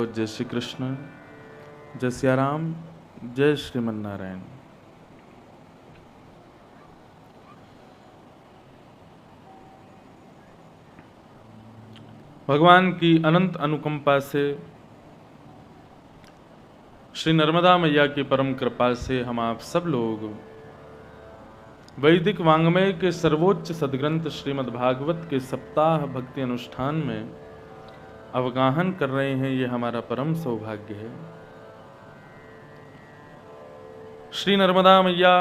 जय श्री कृष्ण, जय सिया राम, जय श्रीमन नारायण। भगवान की अनंत अनुकंपा से, श्री नर्मदा मैया की परम कृपा से हम आप सब लोग वैदिक वांग्मय के सर्वोच्च सद्ग्रंथ श्रीमद् भागवत के सप्ताह भक्ति अनुष्ठान में अवगाहन कर रहे हैं। ये हमारा परम सौभाग्य है। श्री नर्मदा मैया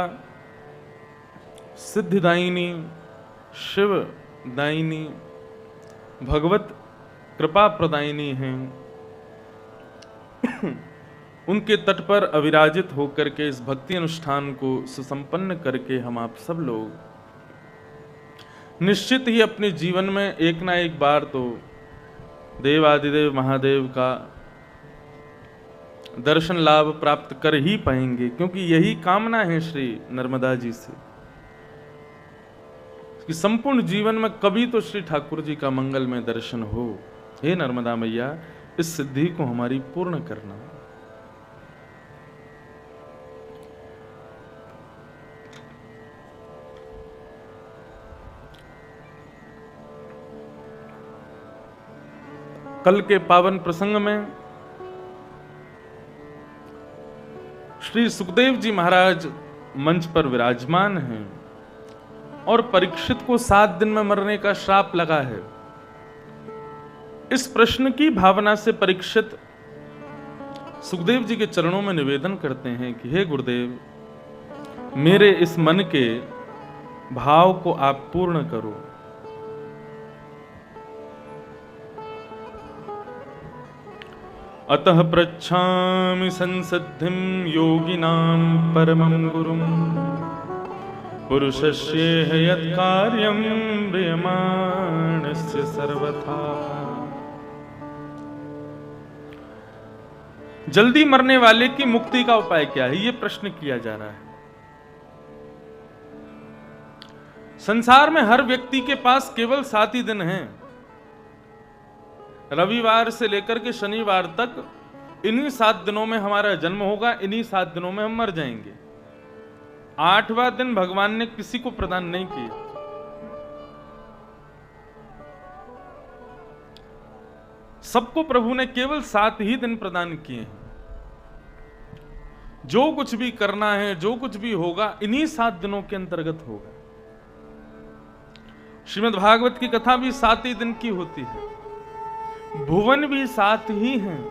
सिद्धिदायिनी, शिवदायिनी, भगवत कृपा प्रदायिनी हैं। उनके तट पर अविराजित होकर के इस भक्ति अनुष्ठान को सुसंपन्न करके हम आप सब लोग निश्चित ही अपने जीवन में एक ना एक बार तो देवादिदेव महादेव का दर्शन लाभ प्राप्त कर ही पाएंगे, क्योंकि यही कामना है श्री नर्मदा जी से कि संपूर्ण जीवन में कभी तो श्री ठाकुर जी का मंगलमय दर्शन हो। हे नर्मदा मैया, इस सिद्धि को हमारी पूर्ण करना। कल के पावन प्रसंग में श्री सुखदेव जी महाराज मंच पर विराजमान हैं और परीक्षित को 7 दिन में मरने का श्राप लगा है। इस प्रश्न की भावना से परीक्षित सुखदेव जी के चरणों में निवेदन करते हैं कि हे गुरुदेव, मेरे इस मन के भाव को आप पूर्ण करो। अतः पृच्छामि संसिद्धिं योगिनां परमं गुरुं पुरुषस्येह यत्कार्यं म्रियमाणस्य सर्वथा। जल्दी मरने वाले की मुक्ति का उपाय क्या है, ये प्रश्न किया जा रहा है। संसार में हर व्यक्ति के पास केवल 7 ही दिन हैं। रविवार से लेकर के शनिवार तक इन्हीं 7 दिनों में हमारा जन्म होगा, इन्हीं 7 दिनों में हम मर जाएंगे। 8वां दिन भगवान ने किसी को प्रदान नहीं किया। सबको प्रभु ने केवल 7 ही दिन प्रदान किए हैं। जो कुछ भी करना है, जो कुछ भी होगा, इन्हीं 7 दिनों के अंतर्गत होगा। श्रीमद् भागवत की कथा भी 7 ही दिन की होती है। भुवन भी 7 ही हैं,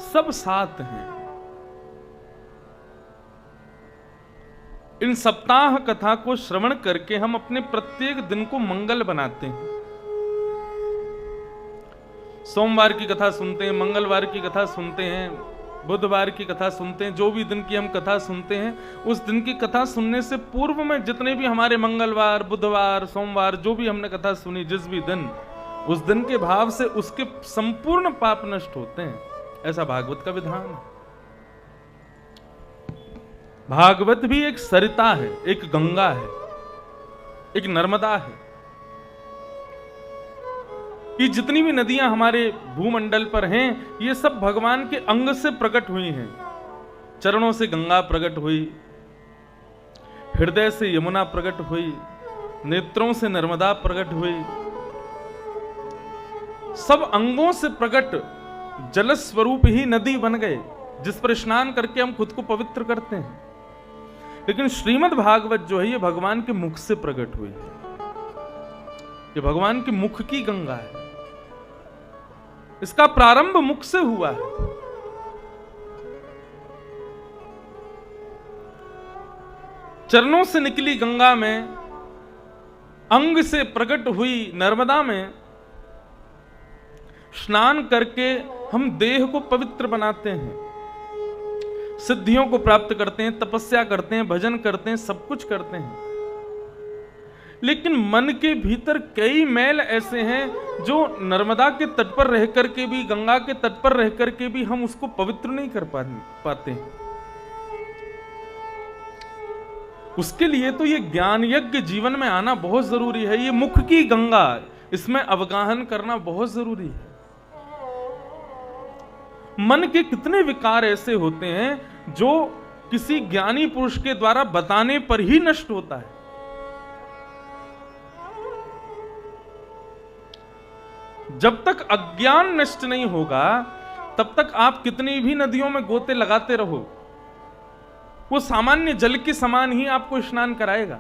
सब 7 हैं। इन सप्ताह कथा को श्रवण करके हम अपने प्रत्येक दिन को मंगल बनाते हैं। सोमवार की कथा सुनते हैं, मंगलवार की कथा सुनते हैं, बुधवार की कथा सुनते हैं। जो भी दिन की हम कथा सुनते हैं, उस दिन की कथा सुनने से पूर्व में जितने भी हमारे मंगलवार, बुधवार, सोमवार जो भी हमने कथा सुनी, जिस भी दिन, उस दिन के भाव से उसके संपूर्ण पाप नष्ट होते हैं। ऐसा भागवत का विधान है। भागवत भी एक सरिता है, एक गंगा है, एक नर्मदा है। ये जितनी भी नदियां हमारे भूमंडल पर हैं, ये सब भगवान के अंग से प्रकट हुई हैं। चरणों से गंगा प्रकट हुई, हृदय से यमुना प्रकट हुई, नेत्रों से नर्मदा प्रकट हुई। सब अंगों से प्रकट जल स्वरूप ही नदी बन गए, जिस पर स्नान करके हम खुद को पवित्र करते हैं। लेकिन श्रीमद् भागवत जो है, ये भगवान के मुख से प्रकट हुई है। ये भगवान के मुख की गंगा है। इसका प्रारंभ मुख से हुआ है। चरणों से निकली गंगा में, अंग से प्रकट हुई नर्मदा में स्नान करके हम देह को पवित्र बनाते हैं, सिद्धियों को प्राप्त करते हैं, तपस्या करते हैं, भजन करते हैं, सब कुछ करते हैं। लेकिन मन के भीतर कई मैल ऐसे हैं जो नर्मदा के तट पर रह करके भी, गंगा के तट पर रह करके भी हम उसको पवित्र नहीं कर पाते। उसके लिए तो ये ज्ञान यज्ञ जीवन में आना बहुत जरूरी है। ये मुख की गंगा, इसमें अवगाहन करना बहुत जरूरी है। मन के कितने विकार ऐसे होते हैं जो किसी ज्ञानी पुरुष के द्वारा बताने पर ही नष्ट होता है। जब तक अज्ञान नष्ट नहीं होगा तब तक आप कितनी भी नदियों में गोते लगाते रहो, वो सामान्य जल के समान ही आपको स्नान कराएगा।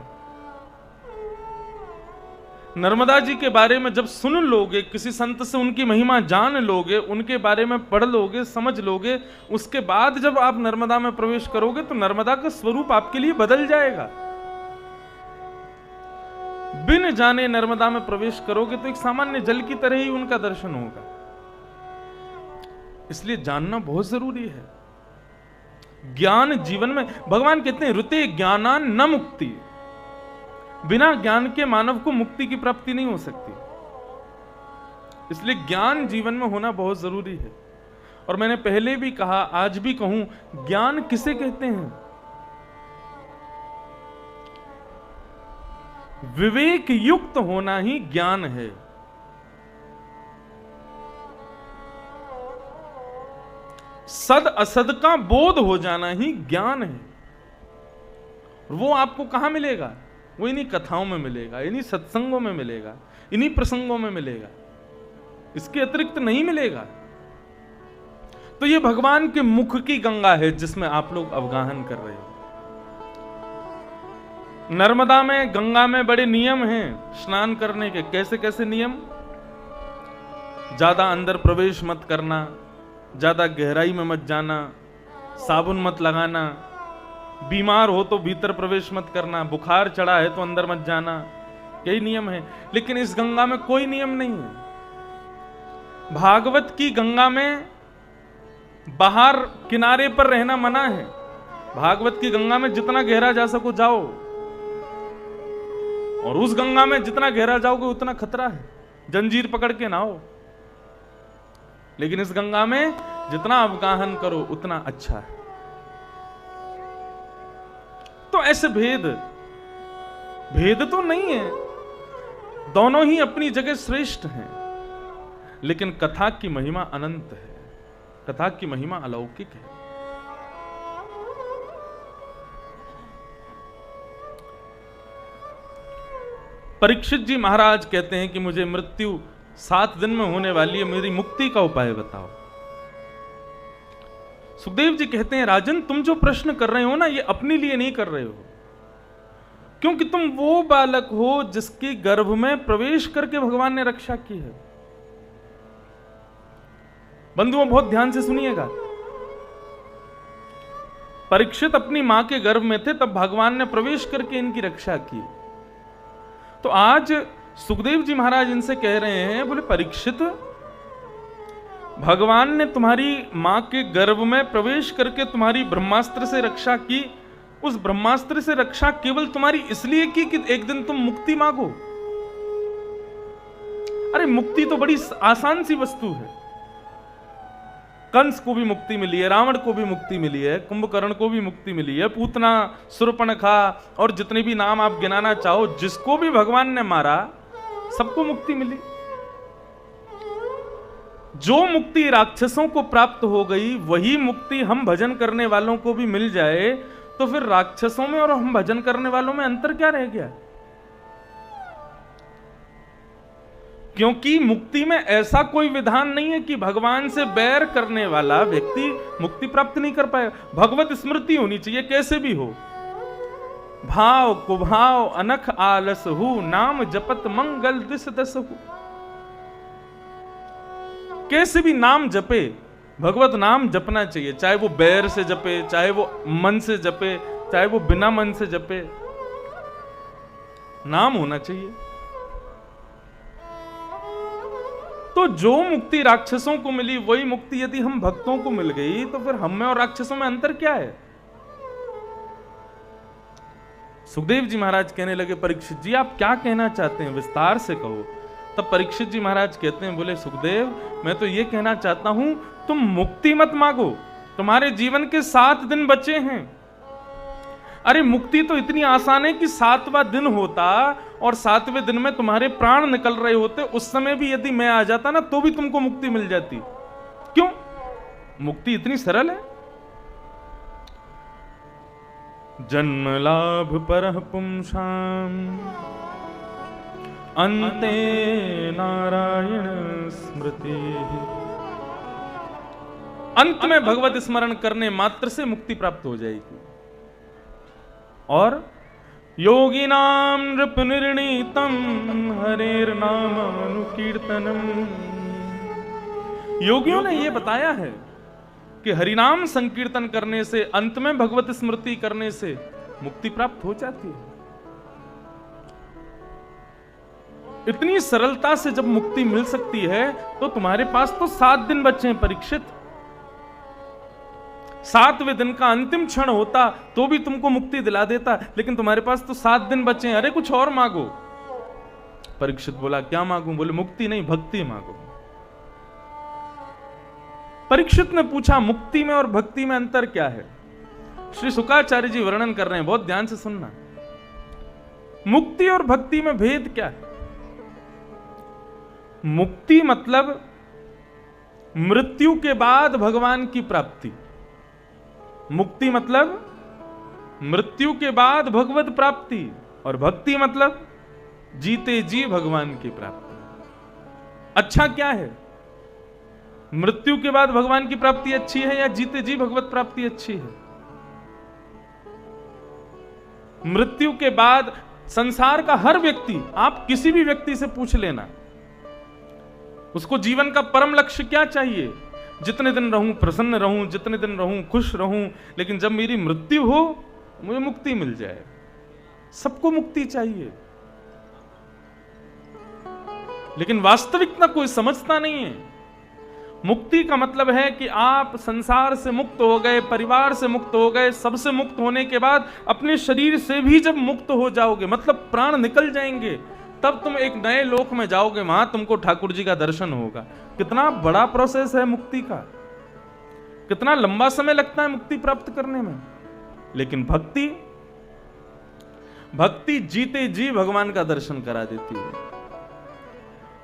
नर्मदा जी के बारे में जब सुन लोगे, किसी संत से उनकी महिमा जान लोगे, उनके बारे में पढ़ लोगे, समझ लोगे, उसके बाद जब आप नर्मदा में प्रवेश करोगे तो नर्मदा का स्वरूप आपके लिए बदल जाएगा। बिन जाने नर्मदा में प्रवेश करोगे तो एक सामान्य जल की तरह ही उनका दर्शन होगा। इसलिए जानना बहुत जरूरी है। ज्ञान जीवन में, भगवान कहते हैं ऋते ज्ञानान न मुक्ति, बिना ज्ञान के मानव को मुक्ति की प्राप्ति नहीं हो सकती। इसलिए ज्ञान जीवन में होना बहुत जरूरी है। और मैंने पहले भी कहा, आज भी कहूं, ज्ञान किसे कहते हैं? विवेक युक्त होना ही ज्ञान है। सद असद का बोध हो जाना ही ज्ञान है। वो आपको कहां मिलेगा? वो इन्हीं कथाओं में मिलेगा, इन्हीं सत्संगों में मिलेगा, इन्हीं प्रसंगों में मिलेगा, इसके अतिरिक्त नहीं मिलेगा। तो ये भगवान के मुख की गंगा है जिसमें आप लोग अवगाहन कर रहे हो। नर्मदा में, गंगा में बड़े नियम हैं स्नान करने के। कैसे कैसे नियम? ज्यादा अंदर प्रवेश मत करना, ज्यादा गहराई में मत जाना, साबुन मत लगाना, बीमार हो तो भीतर प्रवेश मत करना, बुखार चढ़ा है तो अंदर मत जाना, यही नियम है। लेकिन इस गंगा में कोई नियम नहीं है। भागवत की गंगा में बाहर किनारे पर रहना मना है। भागवत की गंगा में जितना गहरा जा सको जाओ, और उस गंगा में जितना गहरा जाओगे उतना खतरा है, जंजीर पकड़ के नहाओ। लेकिन इस गंगा में जितना अवगाहन करो उतना अच्छा है। तो ऐसे भेद तो नहीं है, दोनों ही अपनी जगह श्रेष्ठ हैं, लेकिन कथा की महिमा अनंत है, कथा की महिमा अलौकिक है। परीक्षित जी महाराज कहते हैं कि मुझे मृत्यु 7 दिन में होने वाली है, मेरी मुक्ति का उपाय बताओ। सुखदेव जी कहते हैं, राजन तुम जो प्रश्न कर रहे हो ना, ये अपने लिए नहीं कर रहे हो, क्योंकि तुम वो बालक हो जिसके गर्भ में प्रवेश करके भगवान ने रक्षा की है। बंधुओं बहुत ध्यान से सुनिएगा। परीक्षित अपनी मां के गर्भ में थे, तब भगवान ने प्रवेश करके इनकी रक्षा की। तो आज सुखदेव जी महाराज इनसे कह रहे हैं, बोले परीक्षित, भगवान ने तुम्हारी मां के गर्भ में प्रवेश करके तुम्हारी ब्रह्मास्त्र से रक्षा की। उस ब्रह्मास्त्र से रक्षा केवल तुम्हारी इसलिए की कि एक दिन तुम मुक्ति मांगो। अरे मुक्ति तो बड़ी आसान सी वस्तु है। कंस को भी मुक्ति मिली है, रावण को भी मुक्ति मिली है, कुंभकर्ण को भी मुक्ति मिली है, पूतना, शूर्पणखा और जितने भी नाम आप गिनाना चाहो, जिसको भी भगवान ने मारा सबको मुक्ति मिली। जो मुक्ति राक्षसों को प्राप्त हो गई, वही मुक्ति हम भजन करने वालों को भी मिल जाए, तो फिर राक्षसों में और हम भजन करने वालों में अंतर क्या रह गया? क्योंकि मुक्ति में ऐसा कोई विधान नहीं है कि भगवान से बैर करने वाला व्यक्ति मुक्ति प्राप्त नहीं कर पाएगा। भगवत स्मृति होनी चाहिए, कैसे भी हो। भाव कुभाव अनख आलस हु, नाम जपत मंगल दिस दस हु। कैसे भी नाम जपे, भगवत नाम जपना चाहिए, चाहे वो बैर से जपे, चाहे वो मन से जपे, चाहे वो बिना मन से जपे, नाम होना चाहिए। तो जो मुक्ति राक्षसों को मिली, वही मुक्ति यदि हम भक्तों को मिल गई, तो फिर हम में और राक्षसों में अंतर क्या है? सुखदेव जी महाराज कहने लगे, परीक्षित जी आप क्या कहना चाहते हैं, विस्तार से कहो। तब परीक्षित जी महाराज कहते हैं, बोले सुखदेव, मैं तो ये कहना चाहता हूं, तुम मुक्ति मत मांगो, तुम्हारे जीवन के 7 दिन बचे हैं। अरे मुक्ति तो इतनी आसान है कि 7वां दिन होता और 7वें दिन में तुम्हारे प्राण निकल रहे होते, उस समय भी यदि मैं आ जाता ना तो भी तुमको मुक्ति मिल जाती। क्यों? मुक्ति इतनी सरल है। जन्म लाभ परः पुंसाम अन्ते नारायण स्मृति। अंत में भगवत स्मरण करने मात्र से मुक्ति प्राप्त हो जाएगी। और योगिनाम नृप निर्णीतम हरेर नामानुकीर्तनम। योगियों ने यह बताया है कि हरिनाम संकीर्तन करने से, अंत में भगवत स्मृति करने से मुक्ति प्राप्त हो जाती है। इतनी सरलता से जब मुक्ति मिल सकती है तो तुम्हारे पास तो 7 दिन बचे हैं परीक्षित। 7वें दिन का अंतिम क्षण होता तो भी तुमको मुक्ति दिला देता, लेकिन तुम्हारे पास तो 7 दिन बचे हैं। अरे कुछ और मांगो। परीक्षित बोला क्या मांगू? बोले मुक्ति नहीं, भक्ति मांगो। परीक्षित ने पूछा मुक्ति में और भक्ति में अंतर क्या है? श्री शुकाचार्य जी वर्णन कर रहे हैं, बहुत ध्यान से सुनना। मुक्ति और भक्ति में भेद क्या है? मुक्ति मतलब मृत्यु के बाद भगवान की प्राप्ति। मुक्ति मतलब मृत्यु के बाद भगवत प्राप्ति, और भक्ति मतलब जीते जी भगवान की प्राप्ति। अच्छा क्या है? मृत्यु के बाद भगवान की प्राप्ति अच्छी है या जीते जी भगवत प्राप्ति अच्छी है? मृत्यु के बाद संसार का हर व्यक्ति, आप किसी भी व्यक्ति से पूछ लेना, उसको जीवन का परम लक्ष्य क्या चाहिए? जितने दिन रहूं प्रसन्न रहूं, जितने दिन रहूं खुश रहूं, लेकिन जब मेरी मृत्यु हो मुझे मुक्ति मिल जाए। सबको मुक्ति चाहिए, लेकिन वास्तविकता कोई समझता नहीं है। मुक्ति का मतलब है कि आप संसार से मुक्त हो गए, परिवार से मुक्त हो गए, सबसे मुक्त होने के बाद अपने शरीर से भी जब मुक्त हो जाओगे, मतलब प्राण निकल जाएंगे, तब तुम एक नए लोक में जाओगे, वहां तुमको ठाकुर जी का दर्शन होगा। कितना बड़ा प्रोसेस है मुक्ति का, कितना लंबा समय लगता है मुक्ति प्राप्त करने में। लेकिन भक्ति जीते जी भगवान का दर्शन करा देती है।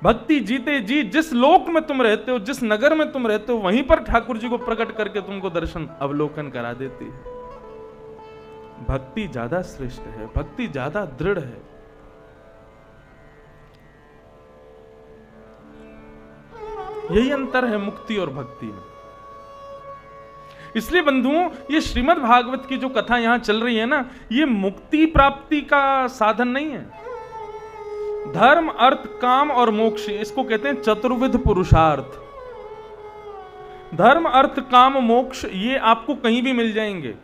भक्ति जीते जी जिस लोक में तुम रहते हो, जिस नगर में तुम रहते हो, वहीं पर ठाकुर जी को प्रकट करके तुमको दर्शन अवलोकन करा देती है। भक्ति ज्यादा श्रेष्ठ है, भक्ति ज्यादा दृढ़ है। यही अंतर है मुक्ति और भक्ति में। इसलिए बंधुओं, ये श्रीमद् भागवत की जो कथा यहां चल रही है ना, ये मुक्ति प्राप्ति का साधन नहीं है। धर्म, अर्थ, काम और मोक्ष, इसको कहते हैं चतुर्विध पुरुषार्थ। धर्म, अर्थ, काम, मोक्ष, ये आपको कहीं भी मिल जाएंगे।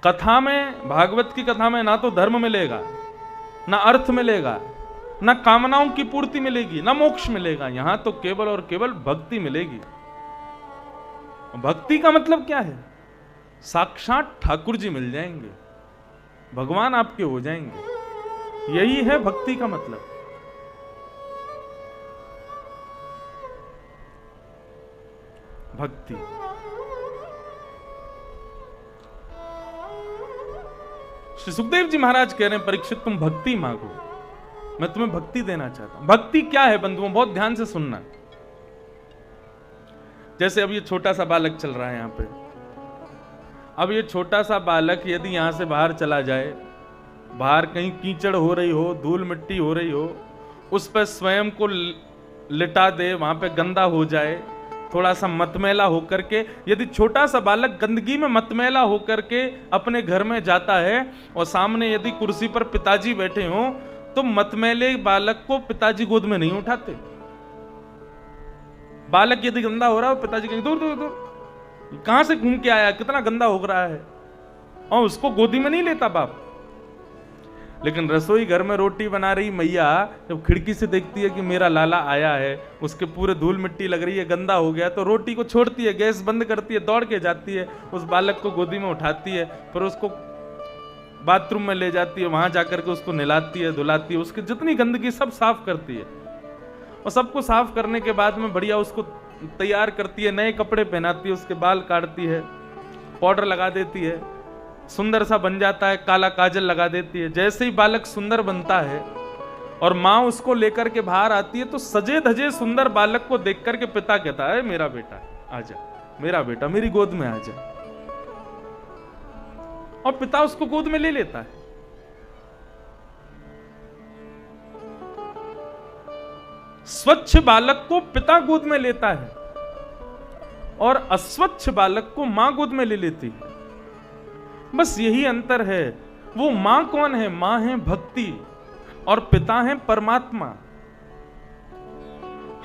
कथा में, भागवत की कथा में ना तो धर्म मिलेगा, ना अर्थ मिलेगा, ना कामनाओं की पूर्ति मिलेगी, ना मोक्ष मिलेगा। यहां तो केवल और केवल भक्ति मिलेगी। भक्ति का मतलब क्या है? साक्षात ठाकुर जी मिल जाएंगे, भगवान आपके हो जाएंगे। यही है भक्ति का मतलब। भक्ति श्री सुखदेव जी महाराज कह रहे हैं, परीक्षित तुम भक्ति मांगो, मैं तुम्हें भक्ति देना चाहता हूं। भक्ति क्या है बंधुओं? बहुत ध्यान से सुनना। जैसे अब ये छोटा सा बालक चल रहा है यहां पे, अब ये छोटा सा बालक यदि यहां से बाहर चला जाए, बाहर कहीं कीचड़ हो रही हो, धूल मिट्टी हो रही हो, उस पर स्वयं को लिटा दे, वहां पे गंदा हो जाए, थोड़ा सा मतमैला होकर के, यदि छोटा सा बालक गंदगी में मतमैला होकर के अपने घर में जाता है और सामने यदि कुर्सी पर पिताजी बैठे हों, तो मतमैले बालक को पिताजी गोद में नहीं उठाते। बालक यदि गंदा हो रहा हो, पिताजी कहेंगे दूर दूर दूर, कहां से घूम के आया, कितना गंदा हो रहा है, और उसको गोदी में नहीं लेता बाप। लेकिन रसोई घर में रोटी बना रही मैया जब खिड़की से देखती है कि मेरा लाला आया है, उसके पूरे धूल मिट्टी लग रही है, गंदा हो गया, तो रोटी को छोड़ती है, गैस बंद करती है, दौड़ के जाती है, उस बालक को गोदी में उठाती है, फिर उसको बाथरूम में ले जाती है, वहां जाकर के उसको नहलाती है, धुलाती है, उसकी जितनी गंदगी सब साफ करती है, और सबको साफ करने के बाद में बढ़िया उसको तैयार करती है, नए कपड़े पहनाती है, उसके बाल काटती है, पाउडर लगा देती है, सुंदर सा बन जाता है, काला काजल लगा देती है। जैसे ही बालक सुंदर बनता है और माँ उसको लेकर के बाहर आती है, तो सजे धजे सुंदर बालक को देख करके पिता कहता है, मेरा बेटा आजा, मेरा बेटा मेरी गोद में आजा। और पिता उसको गोद में ले लेता है। स्वच्छ बालक को पिता गोद में लेता है और अस्वच्छ बालक को मां गोद में ले लेती है। बस यही अंतर है। वो मां कौन है? मां है भक्ति और पिता है परमात्मा।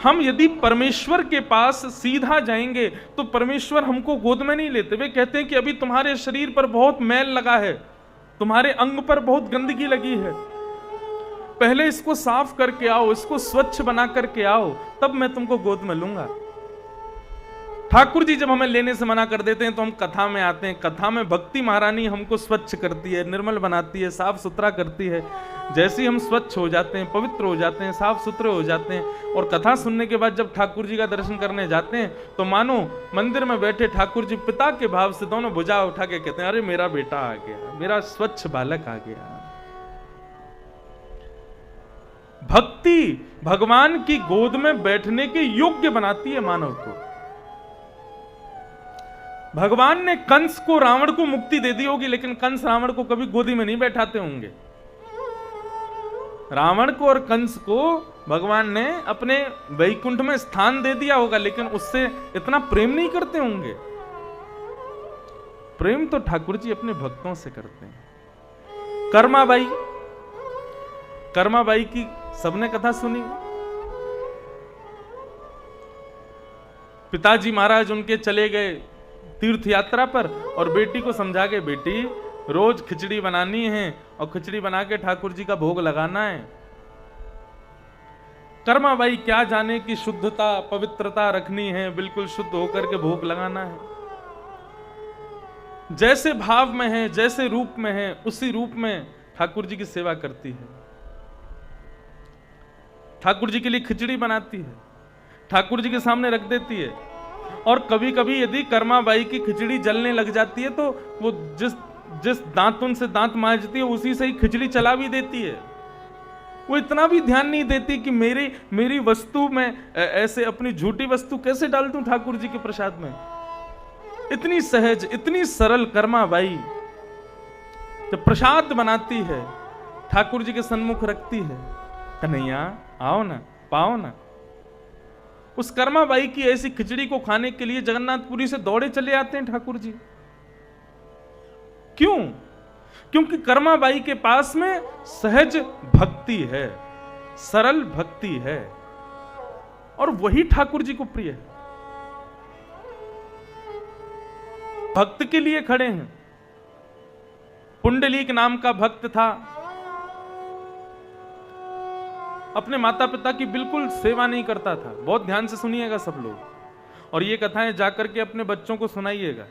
हम यदि परमेश्वर के पास सीधा जाएंगे तो परमेश्वर हमको गोद में नहीं लेते। वे कहते हैं कि अभी तुम्हारे शरीर पर बहुत मैल लगा है, तुम्हारे अंग पर बहुत गंदगी लगी है, पहले इसको साफ करके आओ, इसको स्वच्छ बना करके आओ, तब मैं तुमको गोद में लूंगा। ठाकुर जी जब हमें लेने से मना कर देते हैं तो हम कथा में आते हैं। कथा में भक्ति महारानी हमको स्वच्छ करती है, निर्मल बनाती है, साफ सुथरा करती है। जैसे ही हम स्वच्छ हो जाते हैं, पवित्र हो जाते हैं, साफ सुथरे हो जाते हैं और कथा सुनने के बाद जब ठाकुर जी का दर्शन करने जाते हैं तो मानो मंदिर में बैठे ठाकुर जी पिता के भाव से दोनों भुजा उठा के कहते हैं, अरे मेरा बेटा आ गया, मेरा स्वच्छ बालक आ गया। भक्ति भगवान की गोद में बैठने के योग्य बनाती है मानव को। भगवान ने कंस को, रावण को मुक्ति दे दी होगी, लेकिन कंस रावण को कभी गोदी में नहीं बैठाते होंगे। रावण को और कंस को भगवान ने अपने वैकुंठ में स्थान दे दिया होगा, लेकिन उससे इतना प्रेम नहीं करते होंगे। प्रेम तो ठाकुर जी अपने भक्तों से करते हैं। कर्माबाई, कर्माबाई की सबने कथा सुनी। पिताजी महाराज उनके चले गए तीर्थ यात्रा पर और बेटी को समझा के, बेटी रोज खिचड़ी बनानी है और खिचड़ी बना के ठाकुर जी का भोग लगाना है। कर्माबाई क्या जाने कि शुद्धता पवित्रता रखनी है, बिल्कुल शुद्ध होकर के भोग लगाना है। जैसे भाव में है, जैसे रूप में है, उसी रूप में ठाकुर जी की सेवा करती है। ठाकुर जी के लिए खिचड़ी बनाती है, ठाकुर जी के सामने रख देती है। और कभी कभी यदि कर्माबाई की खिचड़ी जलने लग जाती है तो वो जिस दांतुन से दांत मांजती है उसी से ही खिचड़ी चला भी देती है। वो इतना भी ध्यान नहीं देती कि मेरी वस्तु में ऐसे अपनी झूठी वस्तु कैसे डाल दूं ठाकुर जी के प्रसाद में। इतनी सहज, इतनी सरल कर्माबाई जब प्रसाद बनाती है, ठाकुर जी के सन्मुख रखती है, कन्हैया आओ ना, पाओ ना। उस कर्माबाई की ऐसी खिचड़ी को खाने के लिए जगन्नाथपुरी से दौड़े चले आते हैं ठाकुर जी। क्यों? क्योंकि कर्माबाई के पास में सहज भक्ति है, सरल भक्ति है और वही ठाकुर जी को प्रिय है। भक्त के लिए खड़े हैं। पुंडलीक नाम का भक्त था, अपने माता पिता की बिल्कुल सेवा नहीं करता था। बहुत ध्यान से सुनिएगा सब लोग, और ये कथाएं जाकर के अपने बच्चों को सुनाइएगा,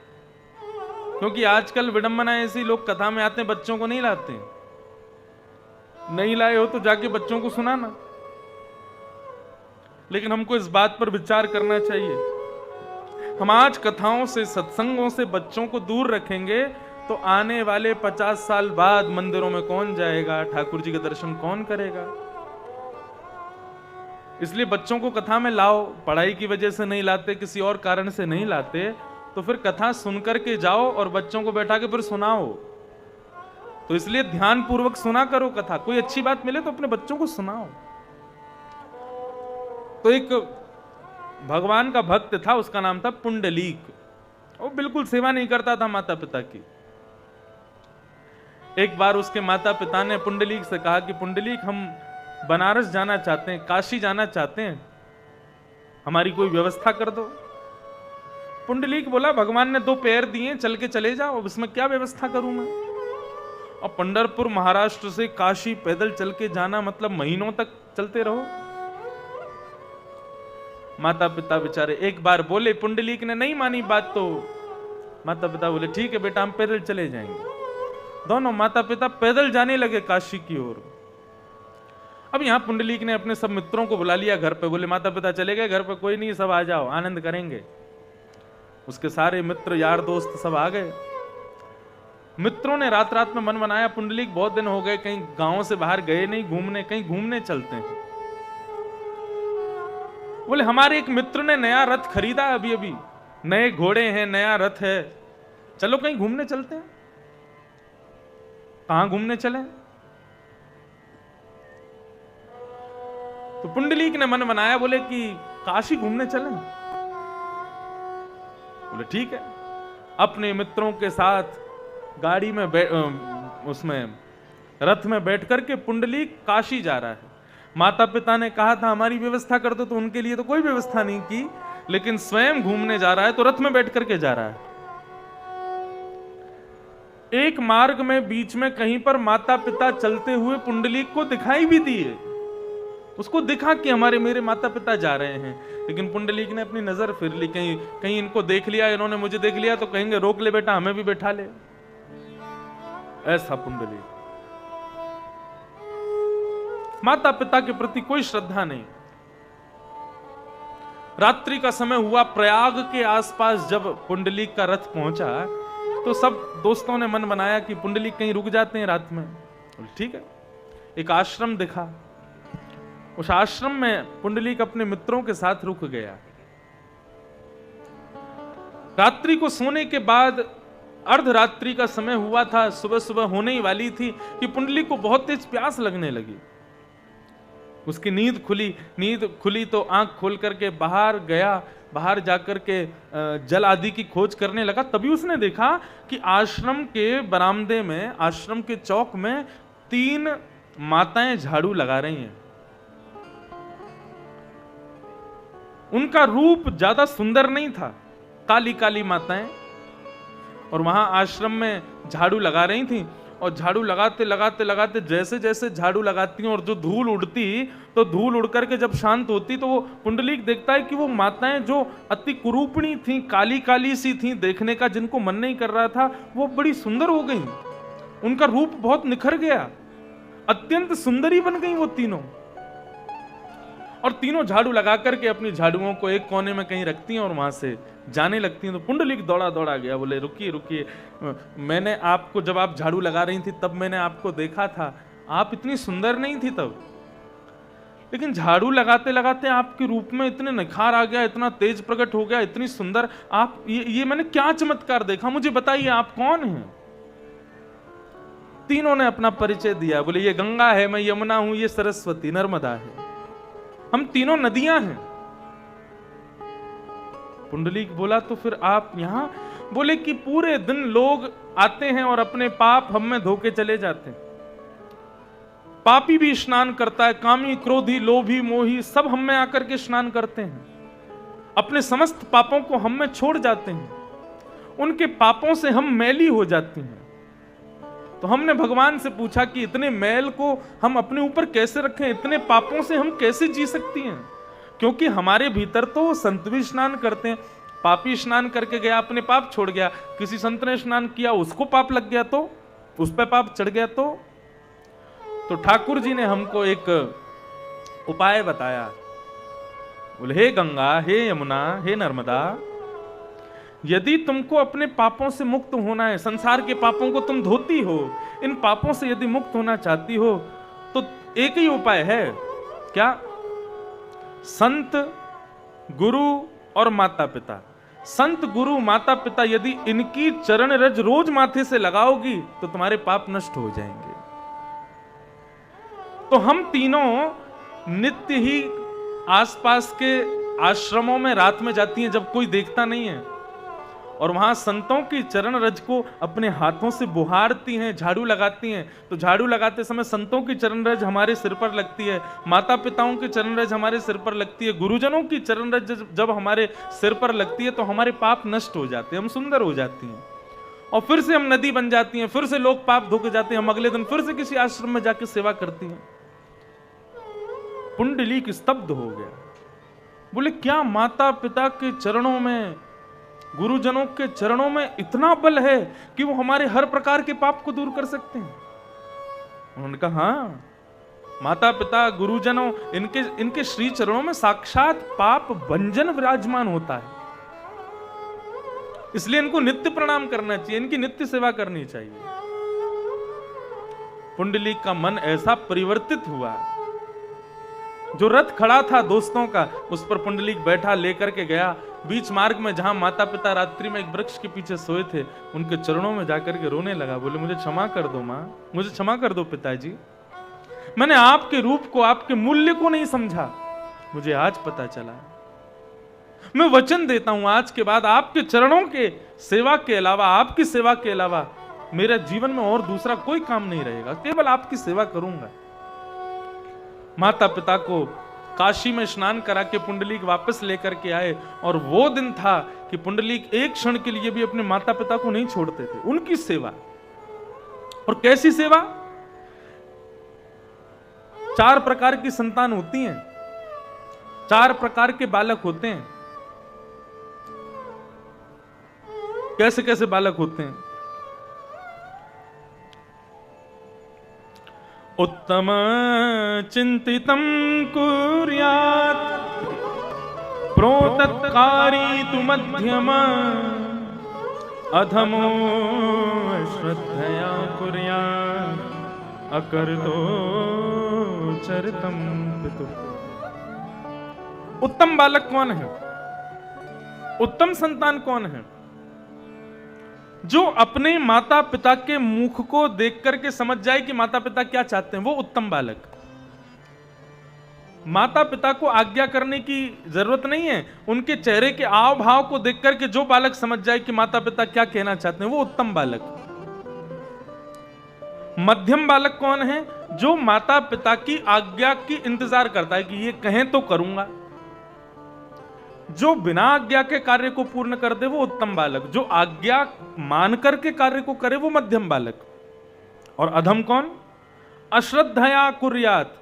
क्योंकि आजकल विडंबना ऐसी, लोग कथा में आते हैं बच्चों को नहीं लाते। नहीं लाए हो तो जाके बच्चों को सुनाना। लेकिन हमको इस बात पर विचार करना चाहिए, हम आज कथाओं से, सत्संगों से बच्चों को दूर रखेंगे तो आने वाले 50 साल बाद मंदिरों में कौन जाएगा, ठाकुर जी के दर्शन कौन करेगा। इसलिए बच्चों को कथा में लाओ। पढ़ाई की वजह से नहीं लाते, किसी और कारण से नहीं लाते, तो फिर कथा सुनकर के जाओ और बच्चों को बैठा के फिर सुनाओ। तो इसलिए ध्यान पूर्वक सुना करो कथा। कोई अच्छी बात मिले तो अपने बच्चों को सुनाओ। तो एक भगवान का भक्त था, उसका नाम था पुंडलीक। वो बिल्कुल सेवा नहीं करता था माता पिता की। एक बार उसके माता पिता ने पुंडलीक से कहा कि पुंडलीक, हम बनारस जाना चाहते हैं, काशी जाना चाहते हैं, हमारी कोई व्यवस्था कर दो। पुंडलीक बोला, भगवान ने 2 पैर दिए, चल के चले जाओ, अब इसमें क्या व्यवस्था करूं मैं। और पंढरपुर महाराष्ट्र से काशी पैदल चल के जाना मतलब महीनों तक चलते रहो। माता पिता बेचारे एक बार बोले, पुंडलीक ने नहीं मानी बात, तो माता पिता बोले ठीक है बेटा, हम पैदल चले जाएंगे। दोनों माता पिता पैदल जाने लगे काशी की ओर। अब यहां पुंडलीक ने अपने सब मित्रों को बुला लिया घर पे। बोले माता पिता चले गए, घर पे कोई नहीं, सब आ जाओ, आनंद करेंगे। उसके सारे मित्र यार दोस्त सब आ गए। मित्रों ने रात रात में मन बनाया, पुंडलीक बहुत दिन हो गए कहीं गांव से बाहर गए नहीं घूमने, कहीं घूमने चलते हैं। बोले हमारे एक मित्र ने नया रथ खरीदा है अभी अभी, नए घोड़े हैं, नया रथ है, चलो कहीं घूमने चलते हैं। कहां घूमने चले? तो पुंडलीक ने मन बनाया, बोले कि काशी घूमने चलें। बोले ठीक है। अपने मित्रों के साथ गाड़ी में उसमें रथ में बैठ करके पुंडलीक काशी जा रहा है। माता पिता ने कहा था हमारी व्यवस्था कर दो, तो उनके लिए तो कोई व्यवस्था नहीं की, लेकिन स्वयं घूमने जा रहा है तो रथ में बैठ करके जा रहा है। एक मार्ग में बीच में कहीं पर माता पिता चलते हुए पुंडलीक को दिखाई भी दिए। उसको दिखा कि मेरे माता पिता जा रहे हैं, लेकिन पुंडलीक ने अपनी नजर फिर ली, कहीं इनको देख लिया, इन्होंने मुझे देख लिया तो कहेंगे रोक ले बेटा, हमें भी बैठा ले। ऐसा पुंडलीक, माता पिता के प्रति कोई श्रद्धा नहीं। रात्रि का समय हुआ, प्रयाग के आसपास जब पुंडलीक का रथ पहुंचा तो सब दोस्तों ने मन बनाया कि पुंडलीक कहीं रुक जाते हैं रात में। ठीक है। एक आश्रम दिखा, उस आश्रम में पुंडलीक अपने मित्रों के साथ रुक गया। रात्रि को सोने के बाद अर्धरात्रि का समय हुआ था, सुबह सुबह होने ही वाली थी कि पुंडलीक को बहुत तेज प्यास लगने लगी। उसकी नींद खुली तो आंख खोल करके बाहर गया, बाहर जाकर के जल आदि की खोज करने लगा। तभी उसने देखा कि आश्रम के बरामदे में, आश्रम के चौक में 3 माताएं झाड़ू लगा रही हैं। उनका रूप ज्यादा सुंदर नहीं था, काली काली माताएं, और वहां आश्रम में झाड़ू लगा रही थी। और झाड़ू लगाते लगाते लगाते जैसे जैसे झाड़ू लगाती और जो धूल उड़ती, तो धूल उड़ करके जब शांत होती तो वो पुंडलीक देखता है कि वो माताएं जो अति कुरूपणी थी, काली काली सी थी, देखने का जिनको मन नहीं कर रहा था, वो बड़ी सुंदर हो गई। उनका रूप बहुत निखर गया, अत्यंत सुंदरी बन गई वो तीनों। और तीनों झाड़ू लगा करके अपनी झाड़ुओं को एक कोने में कहीं रखती हैं और वहां से जाने लगती हैं। तो पुंडलीक दौड़ा दौड़ा गया, बोले रुकिए रुकिए, मैंने आपको, जब आप झाड़ू लगा रही थी तब मैंने आपको देखा था, आप इतनी सुंदर नहीं थी तब, लेकिन झाड़ू लगाते लगाते आपके रूप में इतने निखार आ गया, इतना तेज प्रकट हो गया, इतनी सुंदर आप, ये मैंने क्या चमत्कार देखा, मुझे बताइए आप कौन हैं? तीनों ने अपना परिचय दिया। बोले ये गंगा है, मैं यमुना हूं, ये सरस्वती नर्मदा है, हम तीनों नदियां हैं। पुंडलीक बोला तो फिर आप यहां? बोले कि पूरे दिन लोग आते हैं और अपने पाप हम में धोके चले जाते हैं। पापी भी स्नान करता है, कामी, क्रोधी, लोभी, मोही सब हम में आकर के स्नान करते हैं, अपने समस्त पापों को हम में छोड़ जाते हैं, उनके पापों से हम मैली हो जाती हैं। तो हमने भगवान से पूछा कि इतने मैल को हम अपने ऊपर कैसे रखें, इतने पापों से हम कैसे जी सकती हैं? क्योंकि हमारे भीतर तो संत भी स्नान करते हैं, पापी स्नान करके गया अपने पाप छोड़ गया, किसी संत ने स्नान किया उसको पाप लग गया तो उस पर पाप चढ़ गया। तो ठाकुर जी ने हमको एक उपाय बताया। बोले हे गंगा, हे यमुना, हे नर्मदा, यदि तुमको अपने पापों से मुक्त होना है, संसार के पापों को तुम धोती हो, इन पापों से यदि मुक्त होना चाहती हो तो एक ही उपाय है। क्या? संत, गुरु और माता पिता। संत, गुरु, माता पिता, यदि इनकी चरण रज रोज माथे से लगाओगी तो तुम्हारे पाप नष्ट हो जाएंगे। तो हम तीनों नित्य ही आसपास के आश्रमों में रात में जाती हैं जब कोई देखता नहीं है, और वहां संतों की चरण रज को अपने हाथों से बुहारती हैं, झाड़ू लगाती हैं। तो झाड़ू लगाते समय संतों की चरण रज हमारे सिर पर लगती है, माता पिताओं की चरण रज हमारे सिर पर लगती है, गुरुजनों की चरण रज जब हमारे सिर पर लगती है तो हमारे पाप नष्ट हो जाते हैं, हम सुंदर हो जाती हैं, और फिर से हम नदी बन जाती हैं, फिर से लोग पाप धो के जाते हैं, हम अगले दिन फिर से किसी आश्रम में जाके सेवा करती हैं। पुंडलीक स्तब्ध हो गया। बोले क्या माता पिता के चरणों में, गुरुजनों के चरणों में इतना बल है कि वो हमारे हर प्रकार के पाप को दूर कर सकते हैं? उन्होंने कहा हाँ, माता पिता, गुरुजनों, इनके श्री चरणों में साक्षात पाप भंजन विराजमान होता है। इसलिए इनको नित्य प्रणाम करना चाहिए, इनकी नित्य सेवा करनी चाहिए। पुंडलीक का मन ऐसा परिवर्तित हुआ, जो रथ खड़ा था दोस्तों का, उस पर पुंडलीक बैठा, लेकर के गया। बीच मार्ग में जहां माता पिता रात्रि में एक वृक्ष के पीछे सोए थे, उनके चरणों में जाकर के रोने लगा। बोले मुझे क्षमा कर दो मां, मुझे क्षमा कर दो पिताजी, मैंने आपके रूप को, आपके मूल्य को नहीं समझा, मुझे आज पता चला। मैं वचन देता हूं आज के बाद आपके चरणों के सेवा के अलावा, आपकी सेवा के अलावा मेरे जीवन में और दूसरा कोई काम नहीं रहेगा, केवल आपकी सेवा करूंगा। माता पिता को काशी में स्नान करा के पुंडलीक वापस लेकर के आए, और वो दिन था कि पुंडलीक एक क्षण के लिए भी अपने माता पिता को नहीं छोड़ते थे, उनकी सेवा। और कैसी सेवा? 4 प्रकार की संतान होती हैं, 4 प्रकार के बालक होते हैं। कैसे कैसे बालक होते हैं? उत्तम चिंतितं कुर्यात् प्रोतत्कारी तु मध्यम अधमो श्रद्धया कुर्यात् अकर्तो चरितं पितुः। उत्तम बालक कौन है? उत्तम संतान कौन है? जो अपने माता पिता के मुख को देख करके समझ जाए कि माता पिता क्या चाहते हैं, वो उत्तम बालक। माता पिता को आज्ञा करने की जरूरत नहीं है, उनके चेहरे के आव भाव को देख करके जो बालक समझ जाए कि माता पिता क्या कहना चाहते हैं, वो उत्तम बालक। मध्यम बालक कौन है? जो माता पिता की आज्ञा की इंतजार करता है कि ये कहें तो करूंगा। जो बिना आज्ञा के कार्य को पूर्ण कर दे, वो उत्तम बालक। जो आज्ञा मान करके कार्य को करे, वो मध्यम बालक। और अधम कौन? अश्रद्धया कुर्यात्,